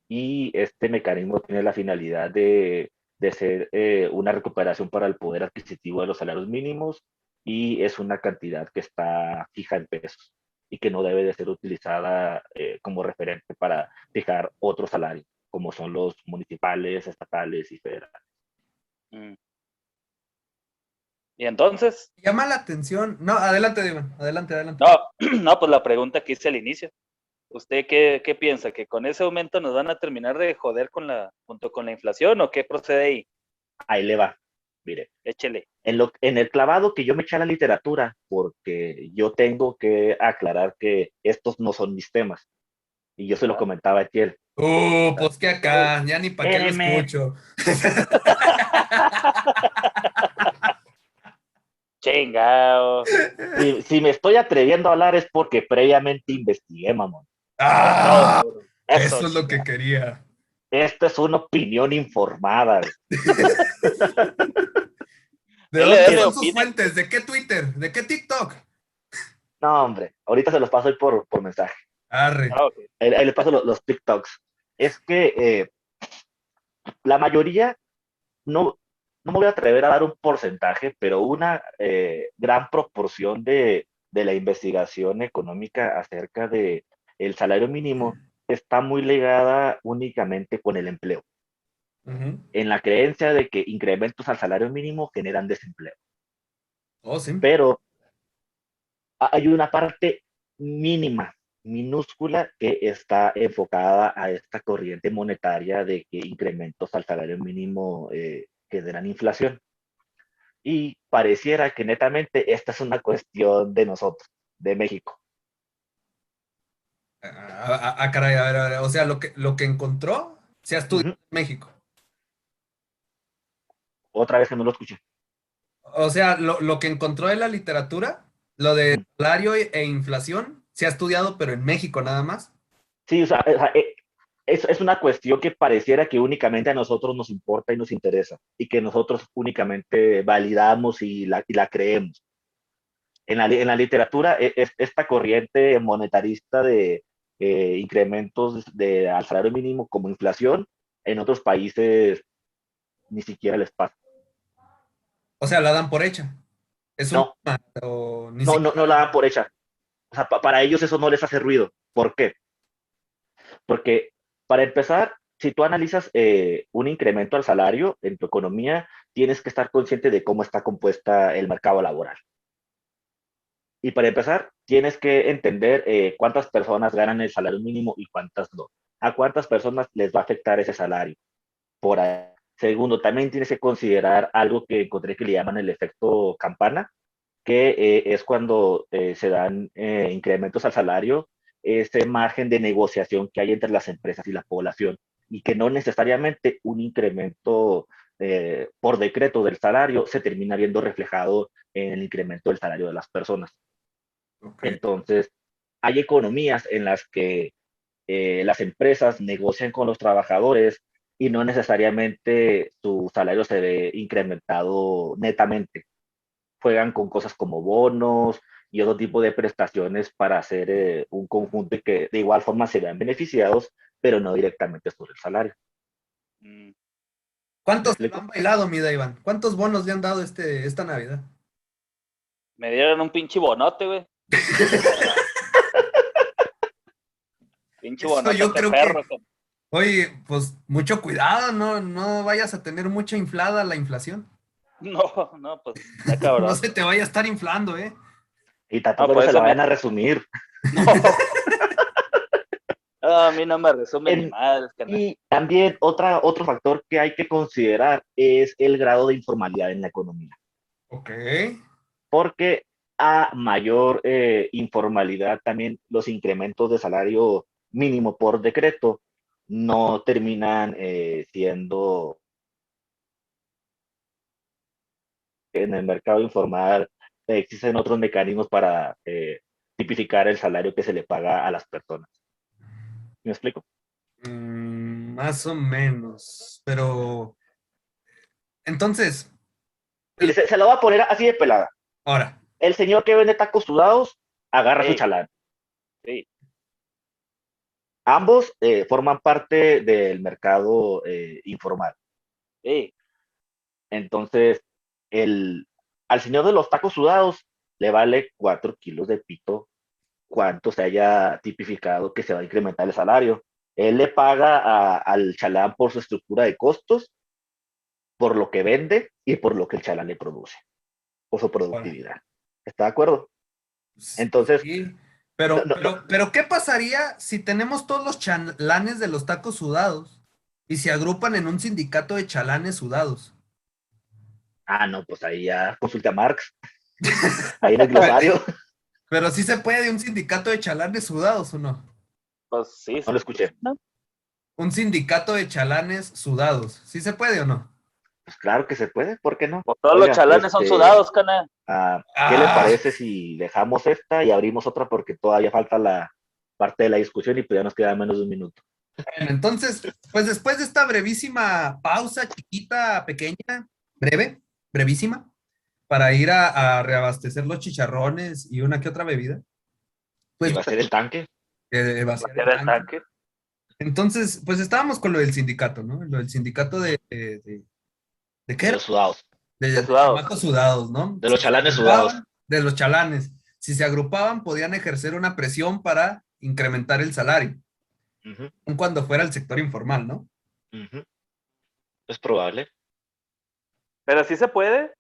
Y este mecanismo tiene la finalidad de ser una recuperación para el poder adquisitivo de los salarios mínimos, y es una cantidad que está fija en pesos y que no debe de ser utilizada como referente para fijar otros salarios, como son los municipales, estatales y federales. Mm. Y entonces, Llama la atención. No, adelante, Iván. Adelante, adelante. no, no, pues la pregunta que hice al inicio. ¿Usted qué piensa? ¿Que con ese aumento nos van a terminar de joder junto con la inflación o qué procede ahí? Ahí le va. Mire, Échele. en el clavado que yo me eché a la literatura, porque yo tengo que aclarar que estos no son mis temas, y yo se lo Ajá. comentaba a Etiel. Pues que acá, ya ni para qué lo Espéreme. escucho. Chingao. Si me estoy atreviendo a hablar es porque previamente investigué, mamón. ¡Ah! Eso, Eso es lo que chingao. quería. Esta es una opinión informada. ¿De dónde LDR son sus opina. fuentes? ¿De qué Twitter? ¿De qué TikTok? No, hombre, ahorita se los paso ahí por mensaje. Arre. Ah, ok. Ahí les paso los TikToks. Es que la mayoría, no, no me voy a atrever a dar un porcentaje, pero una gran proporción de la investigación económica acerca de el salario mínimo está muy ligada únicamente con el empleo, Ujú. en la creencia de que incrementos al salario mínimo generan desempleo. Oh, sí. Pero hay una parte mínima, minúscula, que está enfocada a esta corriente monetaria de que incrementos al salario mínimo generan inflación. Y pareciera que netamente esta es una cuestión de nosotros, de México. Caray, a ver. O sea, lo que encontró se ha estudiado Ujú. en México. Otra vez que no lo escuché. O sea, lo que encontró en la literatura, lo de Ujú. salario e inflación, se ha estudiado, pero en México nada más. Sí, es una cuestión que pareciera que únicamente a nosotros nos importa y nos interesa, y que nosotros únicamente validamos y la creemos. En la literatura, esta corriente monetarista de incrementos al salario mínimo como inflación, en otros países ni siquiera les pasa. O sea, la dan por hecha. Es un No, tema, o ni no la siquiera. dan por hecha. O sea, para ellos eso no les hace ruido. ¿Por qué? Porque, para empezar, si tú analizas un incremento al salario en tu economía, tienes que estar consciente de cómo está compuesta el mercado laboral. Y para empezar, tienes que entender cuántas personas ganan el salario mínimo y cuántas no. A cuántas personas les va a afectar ese salario. Por ahí. Segundo, también tienes que considerar algo que encontré que le llaman el efecto campana, que es cuando se dan incrementos al salario, ese margen de negociación que hay entre las empresas y la población, y que no necesariamente un incremento por decreto del salario se termina viendo reflejado en el incremento del salario de las personas. Ok. Entonces, hay economías en las que las empresas negocian con los trabajadores y no necesariamente su salario se ve incrementado netamente. Juegan con cosas como bonos y otro tipo de prestaciones para hacer un conjunto y que de igual forma se vean beneficiados, pero no directamente sobre el salario. Mm. ¿Me ¿Cuántos se lo explico? han bailado, mi Iván? ¿Cuántos bonos le han dado esta Navidad? Me dieron un pinche bonote, güey. Pinche Eso yo bonote creo que, perro. oye, pues mucho cuidado, no vayas a tener mucha inflada la inflación. No, no, pues está No cabrón. se te vaya a estar inflando, ¿eh? Y No, tampoco no por se eso la vayan a resumir. No, a mí no me resume ni En, madres, carnal. y también otro factor que hay que considerar es el grado de informalidad en la economía, Ok. porque a mayor informalidad también los incrementos de salario mínimo por decreto no terminan siendo en el mercado informal. Existen otros mecanismos para tipificar el salario que se le paga a las personas. ¿Me explico? Más o menos, pero Entonces, Y se lo va a poner así de pelada. ahora, El señor que vende tacos sudados agarra su Sí, chalán. sí, Ambos forman parte del mercado informal. sí. Entonces, al señor de los tacos sudados le vale 4 kilos de pito cuánto se haya tipificado que se va a incrementar el salario. Él le paga al chalán por su estructura de costos, por lo que vende y por lo que el chalán le produce, por su ahora. productividad. ¿Está de acuerdo? Pues, Entonces, sí, no, pero, no, no. pero, pero, ¿qué pasaría si tenemos todos los chalanes de los tacos sudados y se agrupan en un sindicato de chalanes sudados? No, pues ahí ya consulta a Marx, ahí en el Pe- glosario. Pero sí se puede un sindicato de chalanes sudados, ¿o no? Pues sí, No lo escuché. ¿no? Un sindicato de chalanes sudados. ¿Sí se puede o no? Pues claro que se puede, ¿por qué no? Pues todos los Oiga, chalanes son sudados, cana. ¿qué le Ah, parece si dejamos esta y abrimos otra porque todavía falta la parte de la discusión y pues ya nos queda menos de un minuto? bueno, entonces, pues después de esta brevísima pausa chiquita, pequeña, breve, brevísima, para ir a reabastecer los chicharrones y una que otra bebida, ¿Y pues va a ser el tanque? vaciar Vaciar el el tanque. tanque. Entonces, pues estábamos con lo del sindicato, ¿no? Lo del sindicato ¿de qué De era? los sudados, De De sudados. chamacos sudados, ¿no? de Si los se chalanes sudados. agrupaban, de los chalanes. Si se agrupaban, podían ejercer una presión para incrementar el salario, Ujú, aun cuando fuera el sector informal, ¿no? ujú. Es probable. Pero sí se puede.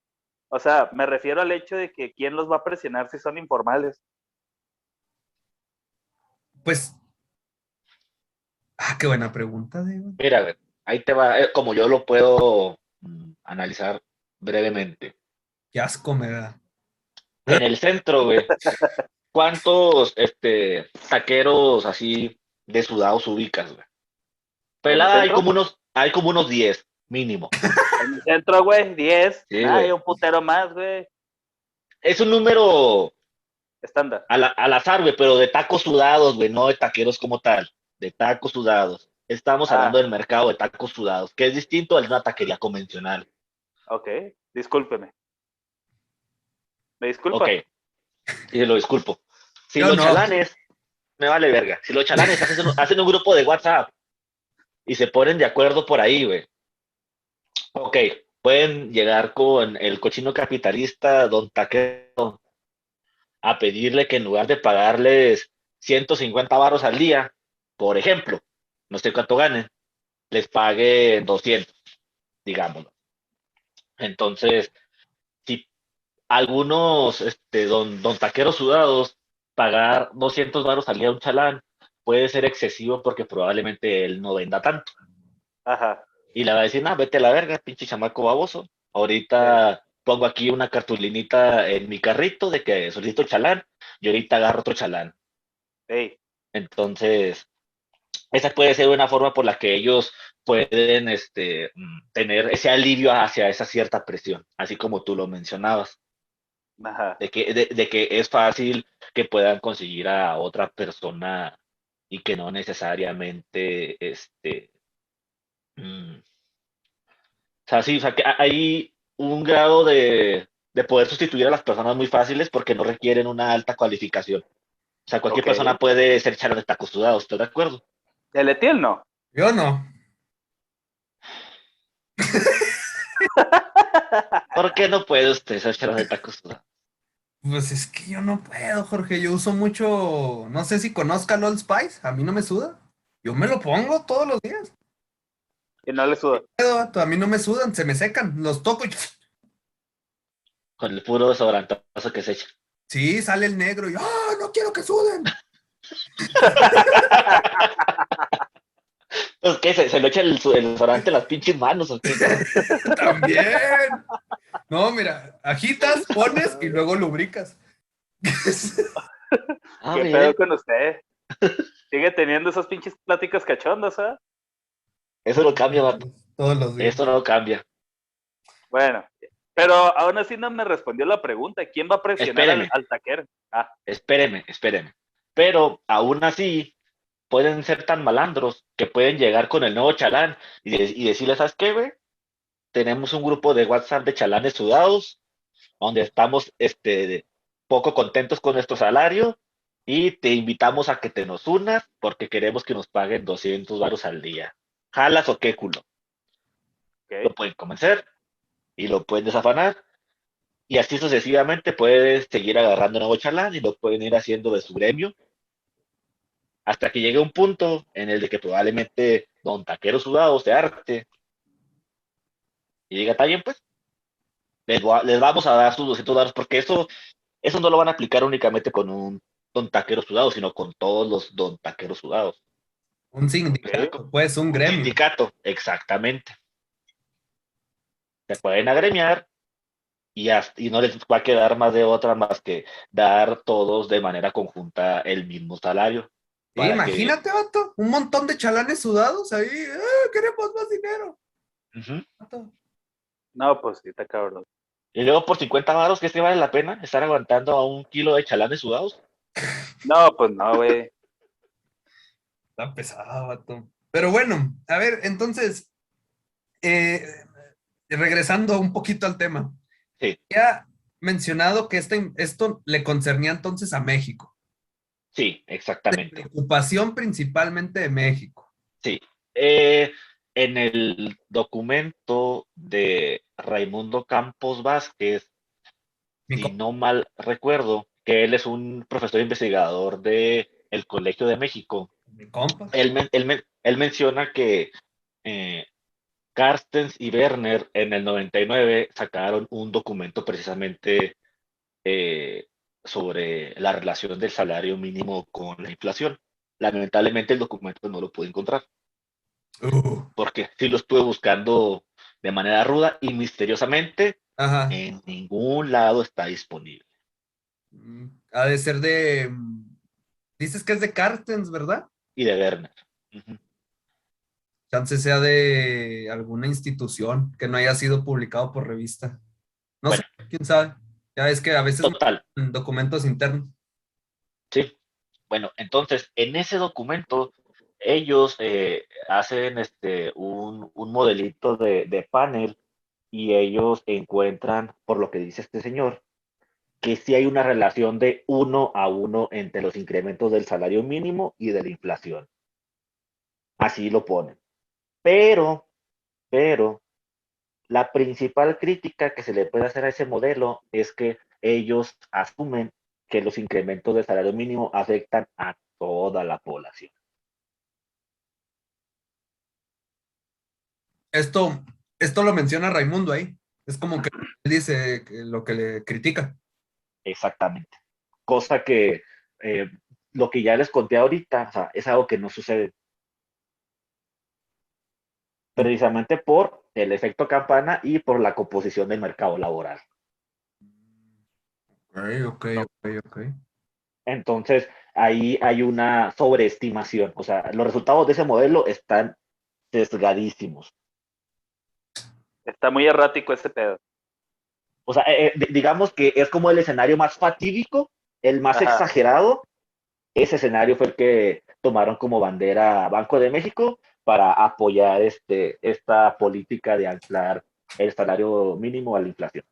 O sea, me refiero al hecho de que quién los va a presionar si son informales. Pues, qué buena pregunta, Diego. Mira, güey, ahí te va, como yo lo puedo analizar brevemente. Qué asco me da. En el centro, güey, ¿cuántos taqueros así de sudados ubicas, güey? En el Pelada centro, hay como unos 10 mínimo. en el centro, güey, 10. Sí, Nah, hay güey. un putero más, güey. Es un número Estándar. al azar, güey, pero de tacos sudados, güey, no de taqueros como tal, de tacos sudados. Estamos hablando Ah, del mercado de tacos sudados, que es distinto a una taquería convencional. ok. Discúlpeme. ¿Me Ok, disculpa? y lo disculpo. Si Yo los no. chalanes, me vale verga, si los chalanes hacen un grupo de WhatsApp y se ponen de acuerdo por ahí, güey. Ok, pueden llegar con el cochino capitalista, don Taquero, a pedirle que en lugar de pagarles 150 varos al día, por ejemplo, no sé cuánto ganen, les pague 200, digámoslo. Entonces, si algunos, don taqueros sudados, pagar 200 varos al día a un chalán puede ser excesivo porque probablemente él no venda tanto. Ajá. Y le va a decir, nah, vete a la verga, pinche chamaco baboso. Eh, Ahorita pongo aquí una cartulinita en mi carrito de que solicito chalán y ahorita agarro otro chalán. Ey, Entonces, esa puede ser una forma por la que ellos pueden tener ese alivio hacia esa cierta presión, así como tú lo mencionabas, ajá. de que es fácil que puedan conseguir a otra persona y que no necesariamente, o sea, sí, o sea, que hay un grado de poder sustituir a las personas muy fáciles porque no requieren una alta cualificación. O sea, cualquier Ok. persona puede ser charla de tacos sudados, ¿estás de acuerdo? El Etiel no. Yo no. ¿Por qué no puede usted ser charla de tacos sudados? Pues es que yo no puedo, Jorge. Yo uso mucho, no sé si conozca el Old Spice. A mí no me suda. Yo me lo pongo todos los días. Y no le suda. A mí no me sudan, se me secan. Los toco y Con el puro desodorantazo que se echa. sí, sale el negro y no quiero que suden. Pues, ¿qué? ¿Se lo echa el desodorante en las pinches manos o qué? También. No, mira, agitas, pones y luego lubricas. ¿Qué pedo Mire, con usted? Sigue teniendo esas pinches pláticas cachondas, ¿eh? eso no cambia, vato. Todos los Esto días. no cambia. Bueno, pero aún así no me respondió la pregunta. ¿Quién va a presionar Espéreme, al taquero? Ah, espéreme. Pero aún así, pueden ser tan malandros que pueden llegar con el nuevo chalán y decirle, ¿sabes qué, güey? tenemos un grupo de WhatsApp de chalanes sudados, donde estamos poco contentos con nuestro salario y te invitamos a que te nos unas porque queremos que nos paguen 200 varos al día. ¿Jalas o qué culo? Lo Ok. pueden convencer y lo pueden desafanar. Y así sucesivamente puedes seguir agarrando nuevo chalán y lo pueden ir haciendo de su gremio hasta que llegue un punto en el de que probablemente don Taquero Sudado se arte y diga, está bien, pues, les vamos a dar sus 200 varos porque eso no lo van a aplicar únicamente con un don Taquero Sudado, sino con todos los don Taqueros Sudados. Un ¿Ok? sindicato, pues, un Un gremio. sindicato, exactamente. Se pueden agremiar y no les va a quedar más de otra más que dar todos de manera conjunta el mismo salario Sí, para que imagínate, vato, un montón de chalanes sudados ahí, queremos más dinero. ujú. Vato. No, pues sí, está cabrón. Y luego por 50 varos, ¿qué se vale la pena estar aguantando a un kilo de chalanes sudados? No, pues no, güey. Está pesado, vato. Pero bueno, a ver, entonces, eh, regresando un poquito al tema, Sí, ya mencionado que esto le concernía entonces a México, sí, exactamente. preocupación principalmente de México. Sí. Eh, en el documento de Raimundo Campos Vázquez, Mi, si co- no mal recuerdo, que él es un profesor investigador de el Colegio de México, mi compa. él menciona que eh, Carstens y Werner en el 99 sacaron un documento precisamente eh, sobre la relación del salario mínimo con la inflación. Lamentablemente el documento no lo pude encontrar, Uh, porque sí lo estuve buscando de manera ruda y misteriosamente ajá. en ningún lado está disponible. Ha de ser de, dices que es de Cartens, ¿verdad? Y de Werner. Ujú. Chance sea de alguna institución que no haya sido publicado por revista. No sé, Bueno, quién sabe. Ya ves que a veces total, mandan documentos internos. sí. Bueno, entonces, en ese documento, ellos hacen un modelito de panel y ellos encuentran, por lo que dice este señor, que sí hay una relación de 1 a 1 entre los incrementos del salario mínimo y de la inflación. Así lo ponen. Pero, pero, la principal crítica que se le puede hacer a ese modelo es que ellos asumen que los incrementos del salario mínimo afectan a toda la población. Esto, esto lo menciona Raimundo ahí. Es como que él dice que lo que le critica. Exactamente. Cosa que eh, lo que ya les conté ahorita, o sea, es algo que no sucede precisamente por el efecto campana y por la composición del mercado laboral. Ok, ok, ok, ok. Entonces, ahí hay una sobreestimación. O sea, los resultados de ese modelo están sesgadísimos. Está muy errático ese pedo. O sea, digamos que es como el escenario más fatídico, el más Ajá. exagerado. Ese escenario fue el que tomaron como bandera Banco de México para apoyar esta política de anclar el salario mínimo a la inflación.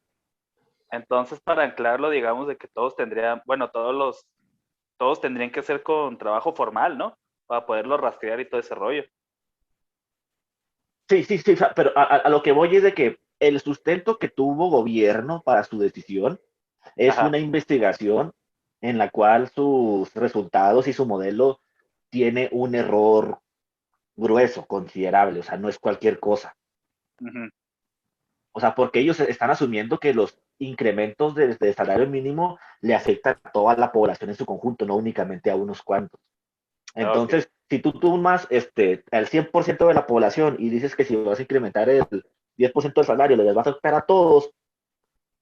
Entonces, para anclarlo, digamos de que todos tendrían, bueno, todos tendrían que ser con trabajo formal, ¿no? Para poderlo rastrear y todo ese rollo. Sí, sí, sí, pero a lo que voy es de que el sustento que tuvo gobierno para su decisión es una Ajá. investigación en la cual sus resultados y su modelo tiene un error grueso, considerable, o sea, no es cualquier cosa. Ujú. O sea, porque ellos están asumiendo que los incrementos de salario mínimo le afectan a toda la población en su conjunto, no únicamente a unos cuantos. Ok. Entonces, si tú tomas al 100% de la población y dices que si vas a incrementar el 10% del salario, les vas a afectar a todos,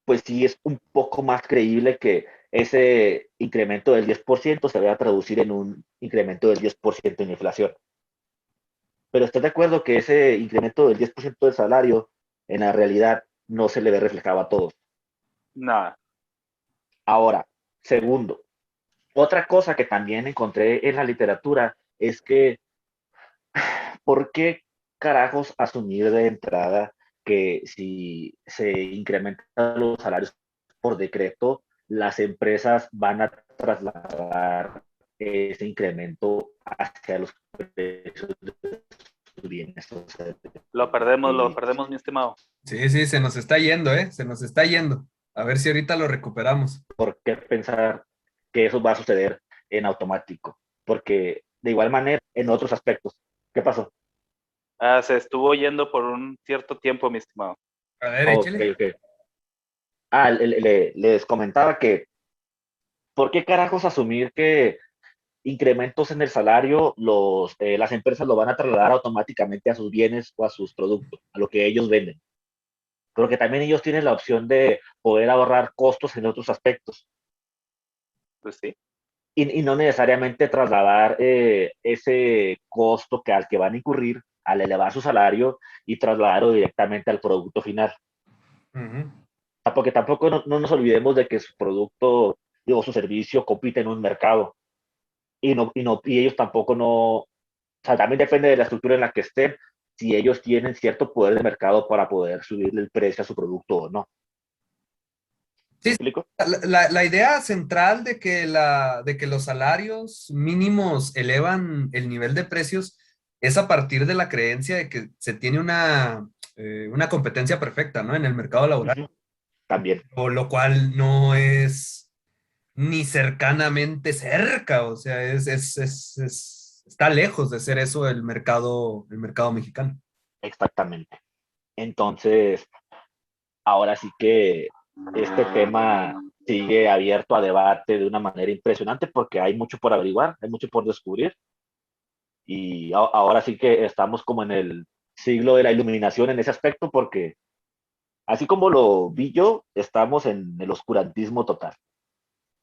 pues sí es un poco más creíble que ese incremento del 10% se vaya a traducir en un incremento del 10% en inflación. Pero ¿estás de acuerdo que ese incremento del 10% del salario en la realidad no se le ve reflejado a todos? Nada. Ahora, segundo, otra cosa que también encontré en la literatura es que, ¿por qué carajos asumir de entrada que si se incrementan los salarios por decreto, las empresas van a trasladar ese incremento hacia los precios de sus bienes. O sea, Lo perdemos, mi estimado. Sí, sí, se nos está yendo, ¿eh? Se nos está yendo. A ver si ahorita lo recuperamos. ¿por qué pensar que eso va a suceder en automático? Porque de igual manera, en otros aspectos, ¿qué pasó? Se estuvo yendo por un cierto tiempo, mi estimado. A ver, Ok, échale. ok. Les comentaba que, ¿por qué carajos asumir que incrementos en el salario las empresas lo van a trasladar automáticamente a sus bienes o a sus productos, a lo que ellos venden? Porque también ellos tienen la opción de poder ahorrar costos en otros aspectos Pues sí. y no necesariamente trasladar ese costo al que van a incurrir al elevar su salario y trasladarlo directamente al producto final. Ujú. Porque tampoco no nos olvidemos de que su producto o su servicio compite en un mercado y ellos tampoco no, o sea, también depende de la estructura en la que estén, si ellos tienen cierto poder de mercado para poder subirle el precio a su producto o no. ¿Me Sí, explico? la idea central de que los salarios mínimos elevan el nivel de precios es a partir de la creencia de que se tiene una competencia perfecta, ¿no? En el mercado laboral, Ujú. También, o lo cual no es ni cercanamente cerca, o sea, está lejos de ser eso el mercado mexicano. exactamente. Entonces, ahora sí que este tema sigue abierto a debate de una manera impresionante porque hay mucho por averiguar, hay mucho por descubrir y ahora sí que estamos como en el siglo de la iluminación en ese aspecto porque así como lo vi yo, estamos en el oscurantismo total,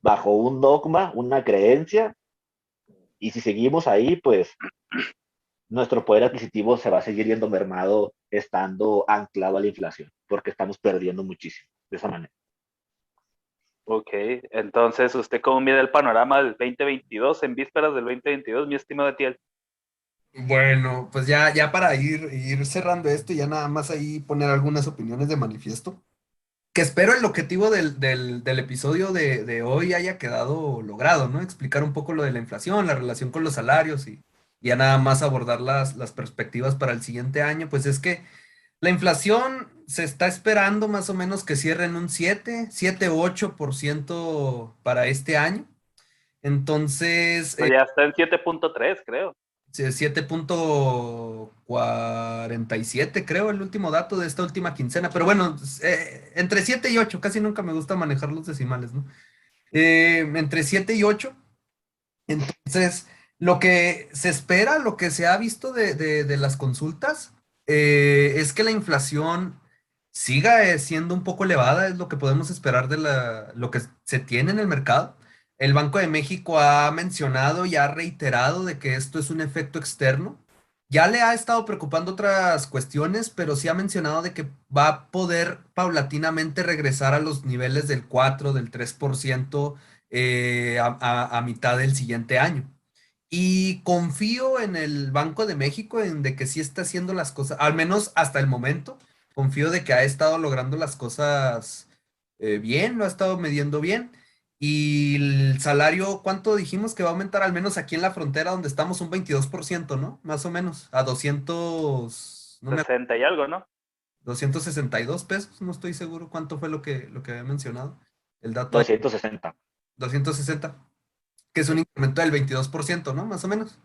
bajo un dogma, una creencia y si seguimos ahí, pues nuestro poder adquisitivo se va a seguir viendo mermado estando anclado a la inflación porque estamos perdiendo muchísimo de esa manera. Ok, entonces, ¿usted cómo mira el panorama del 2022 en vísperas del 2022, mi estimado Etiel? Bueno, pues ya para ir cerrando esto, y ya nada más ahí poner algunas opiniones de manifiesto, que espero el objetivo del episodio de hoy haya quedado logrado, ¿no? Explicar un poco lo de la inflación, la relación con los salarios y ya nada más abordar las perspectivas para el siguiente año, pues es que la inflación se está esperando más o menos que cierre en un 7 u 8% para este año. Entonces, Pues ya está en 7.3, creo. sí, 7,47 creo el último dato de esta última quincena, pero bueno, entre 7 y 8 casi nunca me gusta manejar los decimales, ¿no? Entre 7 y 8. Entonces, lo que se espera, lo que se ha visto de las consultas, es que la inflación siga siendo un poco elevada, es lo que podemos esperar de lo que se tiene en el mercado. El Banco de México ha mencionado y ha reiterado de que esto es un efecto externo. Ya le ha estado preocupando otras cuestiones, pero sí ha mencionado de que va a poder paulatinamente regresar a los niveles del 4, del 3% a mitad del siguiente año. Y confío en el Banco de México, en de que sí está haciendo las cosas, al menos hasta el momento, confío de que ha estado logrando las cosas bien, lo ha estado midiendo bien. Y el salario, ¿cuánto dijimos que va a aumentar? Al menos aquí en la frontera donde estamos, un 22%, ¿no? Más o menos, a 200, no me 60 y algo, ¿no? 262 pesos, no estoy seguro cuánto fue lo que había mencionado. El dato ahí, 260. 260, que es un Sí. incremento del 22%, ¿no? Más o menos.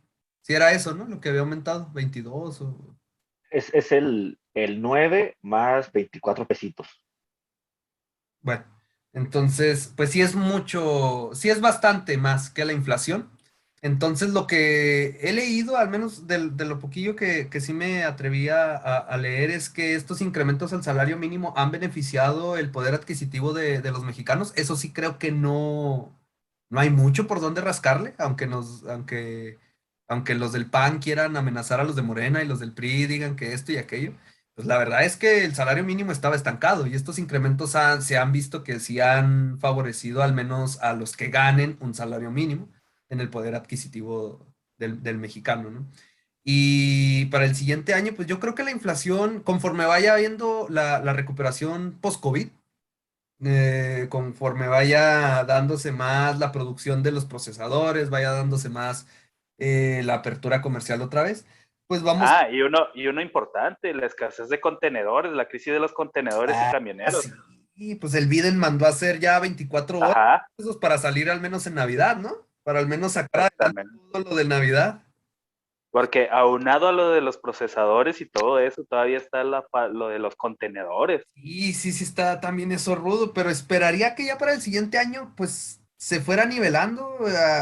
Si era eso, ¿no? Lo que había aumentado, 22 o... Es el 9 más 24 pesitos. Bueno, entonces, pues sí es mucho, sí es bastante más que la inflación. Entonces, lo que he leído, al menos de lo poquillo que sí me atreví a leer, es que estos incrementos al salario mínimo han beneficiado el poder adquisitivo de los mexicanos. Eso sí creo que no hay mucho por dónde rascarle, aunque los del PAN quieran amenazar a los de Morena y los del PRI digan que esto y aquello. Pues la verdad es que el salario mínimo estaba estancado y estos incrementos se han visto que sí han favorecido al menos a los que ganen un salario mínimo en el poder adquisitivo del mexicano, ¿no? Y para el siguiente año, pues yo creo que la inflación, conforme vaya habiendo la recuperación post-COVID, conforme vaya dándose más la producción de los procesadores, vaya dándose más la apertura comercial otra vez, pues vamos Y uno importante, la escasez de contenedores, la crisis de los contenedores y a... camioneros. Así. Y pues el Biden mandó a hacer ya 24 horas Ajá, esos para salir al menos en Navidad, ¿no? Para al menos sacar adelante exactamente. todo lo de Navidad. Porque aunado a lo de los procesadores y todo eso, todavía está lo de los contenedores. Y sí, sí está también eso rudo, pero esperaría que ya para el siguiente año, pues se fuera nivelando,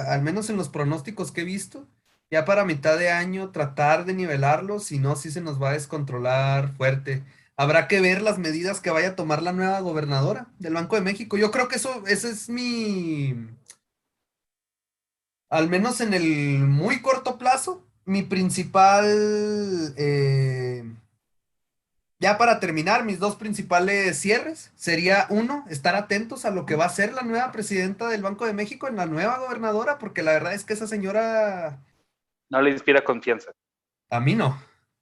al menos en los pronósticos que he visto. Ya para mitad de año tratar de nivelarlo, si no, sí se nos va a descontrolar fuerte. Habrá que ver las medidas que vaya a tomar la nueva gobernadora del Banco de México. Yo creo que eso, ese es al menos en el muy corto plazo, mi principal ya para terminar, mis dos principales cierres sería uno, estar atentos a lo que va a ser la nueva presidenta del Banco de México, en la nueva gobernadora, porque la verdad es que esa señora No le inspira confianza. a mí no.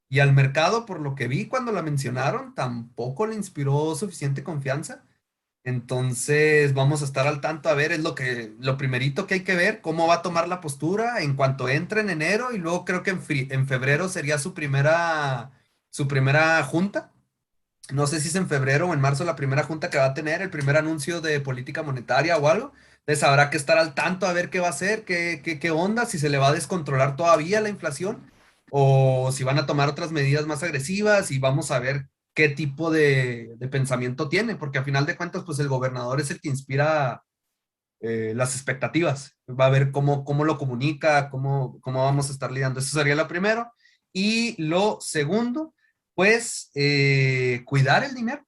Y al mercado, por lo que vi cuando la mencionaron, tampoco le inspiró suficiente confianza. Entonces vamos a estar al tanto a ver, es lo primerito que hay que ver, cómo va a tomar la postura en cuanto entre en enero y luego creo que en febrero sería su primera junta. No sé si es en febrero o en marzo la primera junta que va a tener, el primer anuncio de política monetaria o algo. Entonces habrá que estar al tanto a ver qué va a hacer, qué onda, si se le va a descontrolar todavía la inflación o si van a tomar otras medidas más agresivas y vamos a ver qué tipo de pensamiento tiene, porque a final de cuentas, pues el gobernador es el que inspira las expectativas. Va a ver cómo lo comunica, cómo vamos a estar lidiando. Eso sería lo primero. Y lo segundo, pues cuidar el dinero,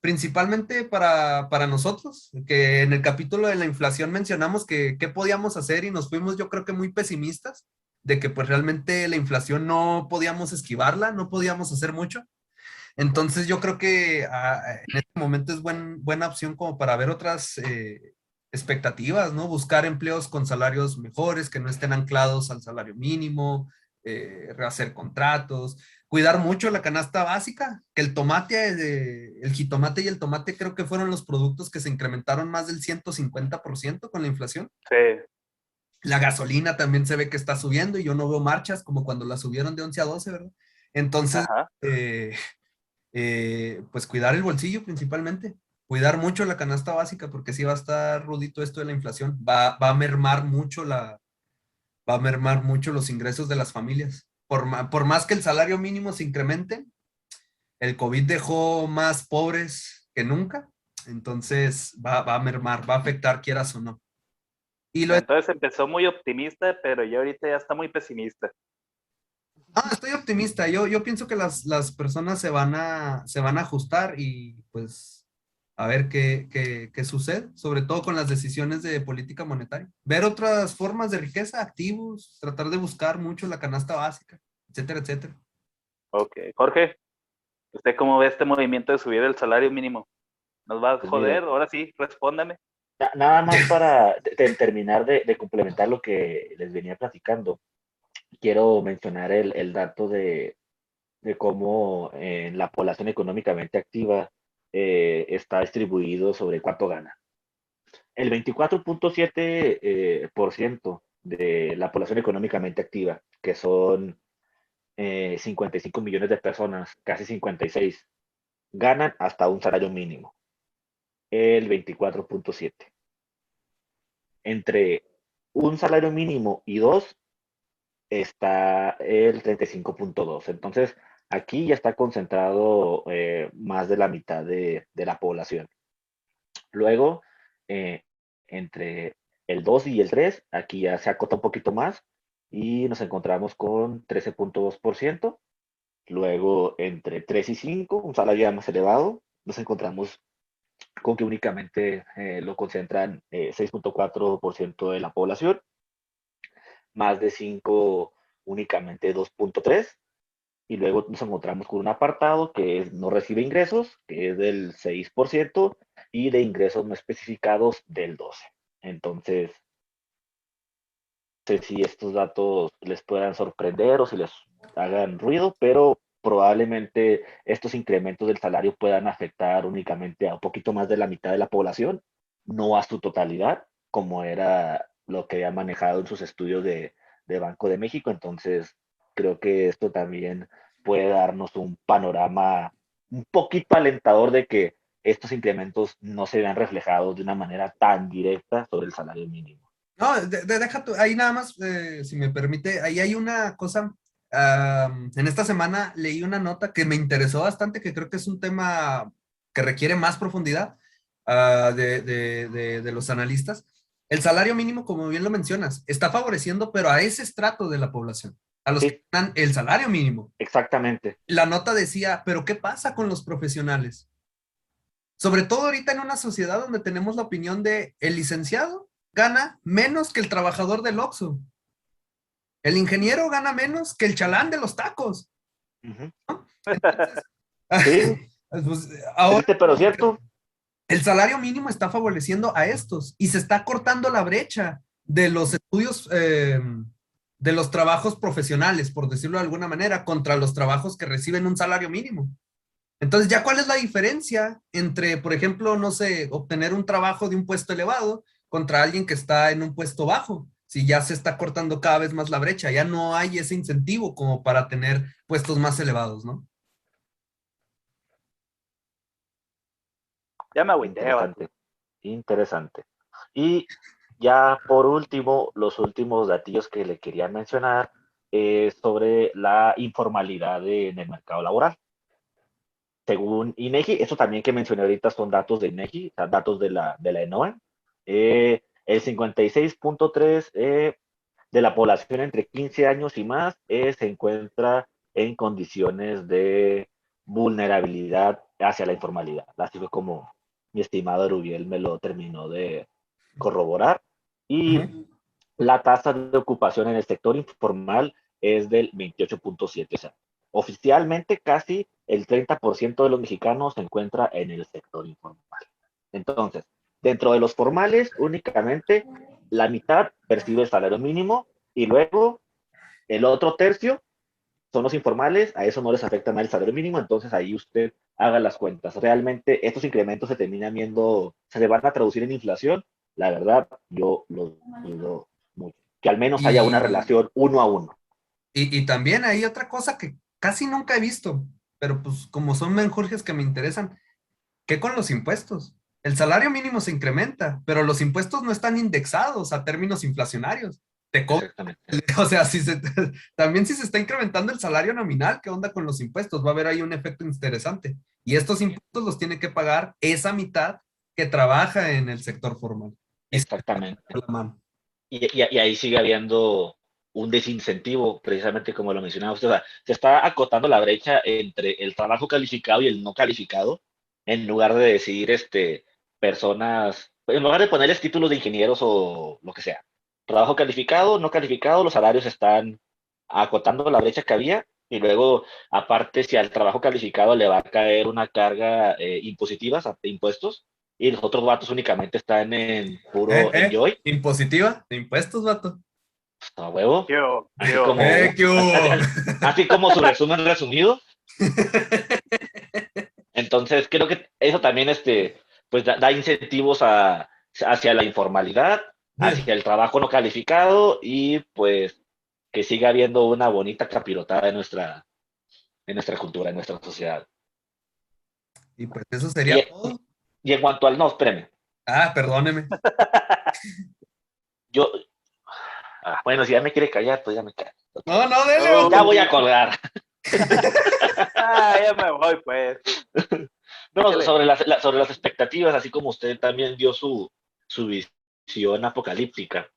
principalmente para nosotros, que en el capítulo de la inflación mencionamos que qué podíamos hacer y nos fuimos yo creo que muy pesimistas, de que pues realmente la inflación no podíamos esquivarla, no podíamos hacer mucho. Entonces yo creo que en este momento es buena opción como para ver otras expectativas, ¿no? Buscar empleos con salarios mejores, que no estén anclados al salario mínimo, rehacer contratos, cuidar mucho la canasta básica, que el jitomate y el tomate creo que fueron los productos que se incrementaron más del 150% con la inflación. Sí, La gasolina también se ve que está subiendo y yo no veo marchas como cuando la subieron de 11 a 12, ¿verdad? Entonces, ajá. eh, pues cuidar el bolsillo principalmente, cuidar mucho la canasta básica, porque sí va a estar rudito esto de la inflación, va a mermar mucho va a mermar mucho los ingresos de las familias. Por más que el salario mínimo se incremente, el COVID dejó más pobres que nunca, entonces va a mermar, va a afectar quieras o no. Y Entonces empezó muy optimista, pero ya ahorita ya está muy pesimista. estoy optimista, yo pienso que las personas se van a ajustar y pues a ver qué sucede, sobre todo con las decisiones de política monetaria. Ver otras formas de riqueza, activos, tratar de buscar mucho la canasta básica, etcétera, etcétera. Ok, Jorge, ¿usted cómo ve este movimiento de subir el salario mínimo? ¿Nos va a Pues joder? mire, Ahora sí, respóndame. nada más para terminar de complementar lo que les venía platicando, quiero mencionar el dato de cómo la población económicamente activa está distribuido sobre cuánto gana. El 24.7% de la población económicamente activa, que son 55 millones de personas, casi 56, ganan hasta un salario mínimo, el 24.7. Entre un salario mínimo y dos está el 35.2. Entonces, aquí ya está concentrado más de la mitad de la población. Luego, eh, entre el 2 y el 3 aquí ya se acota un poquito más y nos encontramos con 13.2%. Luego, entre 3 y 5 un salario ya más elevado, nos encontramos con que únicamente lo concentran 6.4% de la población, más de 5 únicamente 2.3%, y luego nos encontramos con un apartado que es no recibe ingresos, que es del 6%, y de ingresos no especificados del 12%. Entonces, no sé si estos datos les puedan sorprender o si les hagan ruido, pero probablemente estos incrementos del salario puedan afectar únicamente a un poquito más de la mitad de la población, no a su totalidad, como era lo que había manejado en sus estudios de Banco de México. Entonces, creo que esto también puede darnos un panorama un poquito alentador de que estos incrementos no se vean reflejados de una manera tan directa sobre el salario mínimo. No, deja tú, ahí nada más, si me permite, ahí hay una cosa, en esta semana leí una nota que me interesó bastante, que creo que es un tema que requiere más profundidad de los analistas. El salario mínimo, como bien lo mencionas, está favoreciendo, pero a ese estrato de la población, a los que Sí, ganan el salario mínimo. exactamente. La nota decía, pero ¿qué pasa con los profesionales? Sobre todo ahorita en una sociedad donde tenemos la opinión de el licenciado gana menos que el trabajador del Oxxo. El ingeniero gana menos que el chalán de los tacos. Ujú. Entonces, Sí, pues, ahora triste pero cierto. el salario mínimo está favoreciendo a estos y se está cortando la brecha de los estudios, de los trabajos profesionales, por decirlo de alguna manera, contra los trabajos que reciben un salario mínimo. Entonces, ¿ya cuál es la diferencia entre, por ejemplo, no sé, obtener un trabajo de un puesto elevado contra alguien que está en un puesto bajo? Si ya se está cortando cada vez más la brecha, ya no hay ese incentivo como para tener puestos más elevados, ¿no? Ya me agüité, vato. Interesante, interesante. Y ya por último, los últimos datillos que le quería mencionar es sobre la informalidad en el mercado laboral. Según INEGI, eso también que mencioné ahorita son datos de INEGI, o sea, datos de la ENOE. El 56.3 de la población entre 15 años y más se encuentra en condiciones de vulnerabilidad hacia la informalidad. Así fue como mi estimado Rubiel me lo terminó de corroborar. Y Ujú. la tasa de ocupación en el sector informal es del 28.7. O sea, oficialmente casi el 30% de los mexicanos se encuentra en el sector informal. Entonces, dentro de los formales, únicamente la mitad percibe el salario mínimo y luego el otro tercio son los informales, a eso no les afecta nada el salario mínimo, entonces ahí usted haga las cuentas. Realmente estos incrementos se terminan viendo, se le van a traducir en inflación. La verdad, yo lo dudo mucho. Que al menos haya una Y, relación uno a uno. y también hay otra cosa que casi nunca he visto, pero pues como son menjurjes que me interesan, ¿qué con los impuestos? El salario mínimo se incrementa, pero los impuestos no están indexados a términos inflacionarios. Te cobran. Exactamente. O sea, también si se está incrementando el salario nominal, ¿qué onda con los impuestos? Va a haber ahí un efecto interesante. Y estos impuestos los tiene que pagar esa mitad que trabaja en el sector formal. Y se Exactamente. da la mano. Y ahí sigue habiendo un desincentivo, precisamente como lo mencionaba usted. O sea, se está acotando la brecha entre el trabajo calificado y el no calificado, en lugar de decir, personas, en lugar de ponerles títulos de ingenieros o lo que sea. Trabajo calificado, no calificado, los salarios están acotando la brecha que había. Y luego, aparte, si al trabajo calificado le va a caer una carga impositiva, o sea, de impuestos, y los otros vatos únicamente están en puro enjoy, Impositiva de impuestos, vato. a huevo, ¿Qué así hubo? como, ¿Qué hubo? así como su resumen resumido. Entonces, creo que eso también, pues da incentivos hacia la informalidad, hacia el trabajo no calificado y pues que siga habiendo una bonita capirotada en nuestra cultura, en nuestra sociedad. Y pues eso Y, sería todo. y en cuanto al, no, espérame, Ah, perdóneme. yo, bueno, si ya me quiere callar, pues ya me callo. No, no, dele, No, Ya vato. voy a colgar. ya me voy, pues. No, Échale. sobre las expectativas, así como usted también dio su visión apocalíptica.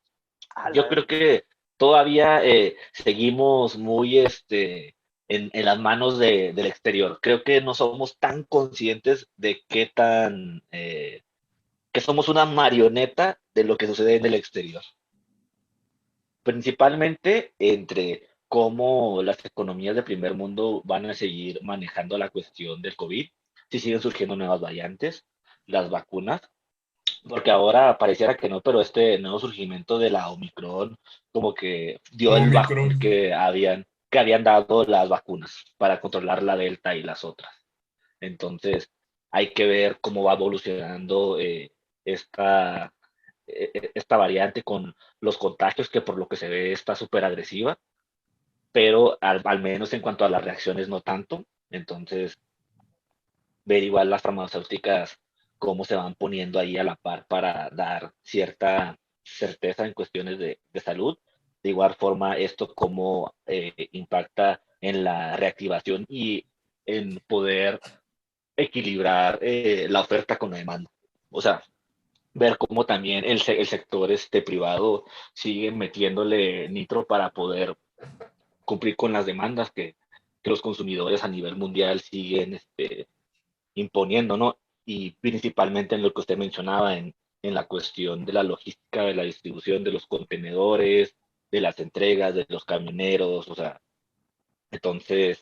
A la Yo creo verga. que todavía seguimos muy en las manos del exterior. Creo que no somos tan conscientes de que somos una marioneta de lo que sucede en el exterior. Principalmente entre cómo las economías de primer mundo van a seguir manejando la cuestión del COVID, si siguen surgiendo nuevas variantes, las vacunas, porque ahora pareciera que no, pero este nuevo surgimiento de la Omicron como que dio el Omicron. bajón que habían. que habían dado las vacunas para controlar la Delta y las otras. Entonces, hay que ver cómo va evolucionando esta, esta variante con los contagios, que por lo que se ve está súper agresiva, pero al menos en cuanto a las reacciones no tanto. Entonces, ver igual las farmacéuticas cómo se van poniendo ahí a la par para dar cierta certeza en cuestiones de salud. De igual forma, esto cómo impacta en la reactivación y en poder equilibrar la oferta con la demanda. O sea, ver cómo también el sector privado sigue metiéndole nitro para poder cumplir con las demandas que los consumidores a nivel mundial siguen imponiendo, ¿no? Y principalmente en lo que usted mencionaba, en la cuestión de la logística, de la distribución de los contenedores, de las entregas, de los camioneros, o sea, entonces,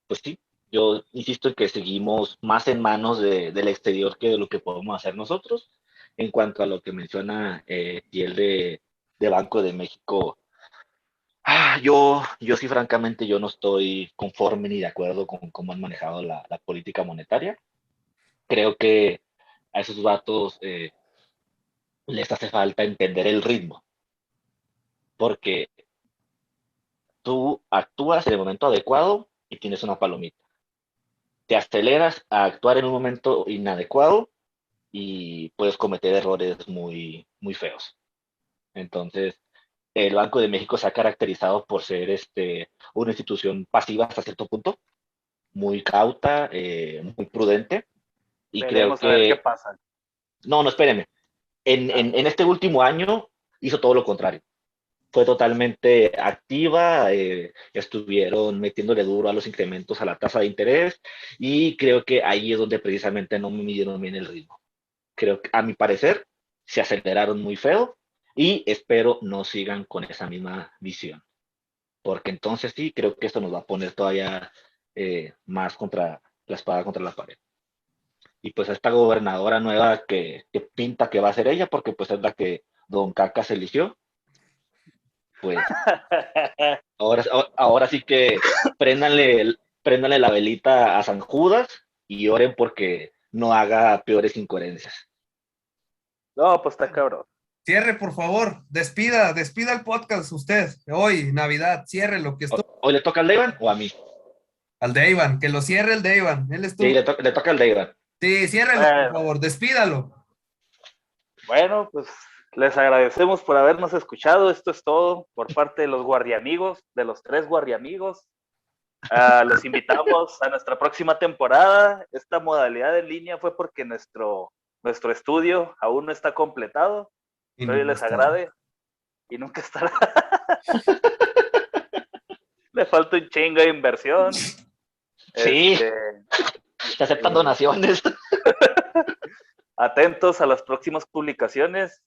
pues sí, yo insisto en que seguimos más en manos del exterior que de lo que podemos hacer nosotros. En cuanto a lo que menciona y el de Banco de México, yo sí, francamente, yo no estoy conforme ni de acuerdo con cómo han manejado la política monetaria. Creo que a esos vatos les hace falta entender el ritmo, porque tú actúas en el momento adecuado y tienes una palomita. Te aceleras a actuar en un momento inadecuado y puedes cometer errores muy, muy feos. Entonces, el Banco de México se ha caracterizado por ser una institución pasiva hasta cierto punto, muy cauta, muy prudente, y creo Veremos a ver qué que, pasa. no, espérenme, en este último año hizo todo lo contrario. Fue totalmente activa, estuvieron metiéndole duro a los incrementos a la tasa de interés y creo que ahí es donde precisamente no midieron bien el ritmo. Creo que a mi parecer se aceleraron muy feo y espero no sigan con esa misma visión, porque entonces sí, creo que esto nos va a poner todavía más contra la espada contra la pared. Y pues esta gobernadora nueva que pinta que va a ser ella, porque pues es la que Don Cacas eligió, pues ahora sí que préndanle la velita a San Judas y oren porque no haga peores incoherencias. No, pues está cabrón. Cierre, por favor. Despida el podcast usted. Hoy, Navidad, cierre lo que estuvo. ¿Hoy le toca al Devan o a mí? Al Deivan, que lo cierre el Deivan. Él Sí, estuvo. le toca al Devan. Sí, ciérrelo, por Bueno, favor. Despídalo. bueno, pues les agradecemos por habernos escuchado. Esto es todo por parte de los guardiamigos, de los 3 guardiamigos. Los invitamos a nuestra próxima temporada. Esta modalidad en línea fue porque nuestro estudio aún no está completado. Y Espero y no les está. agrade y nunca estará. Le falta un chingo de inversión. Sí, Este, se aceptan donaciones. Atentos a las próximas publicaciones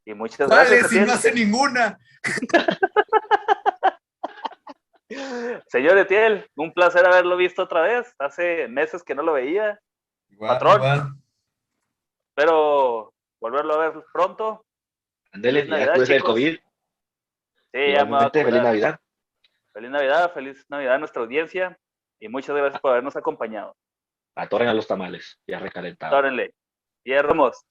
y muchas gracias. ¿Cuáles? Si no hace ninguna. Señor Etiel, un placer haberlo visto otra vez. Hace meses que no lo veía. Igual, Patrón, igual. espero volverlo a ver pronto. Ándele, Feliz ya Navidad, cuídese del chicos. COVID. Sí, ya me va a Igualmente, feliz cuidar. Navidad. Feliz Navidad a nuestra audiencia y muchas gracias por habernos acompañado. Atoren a los tamales, ya recalentados. Tórenle. Y Ramos.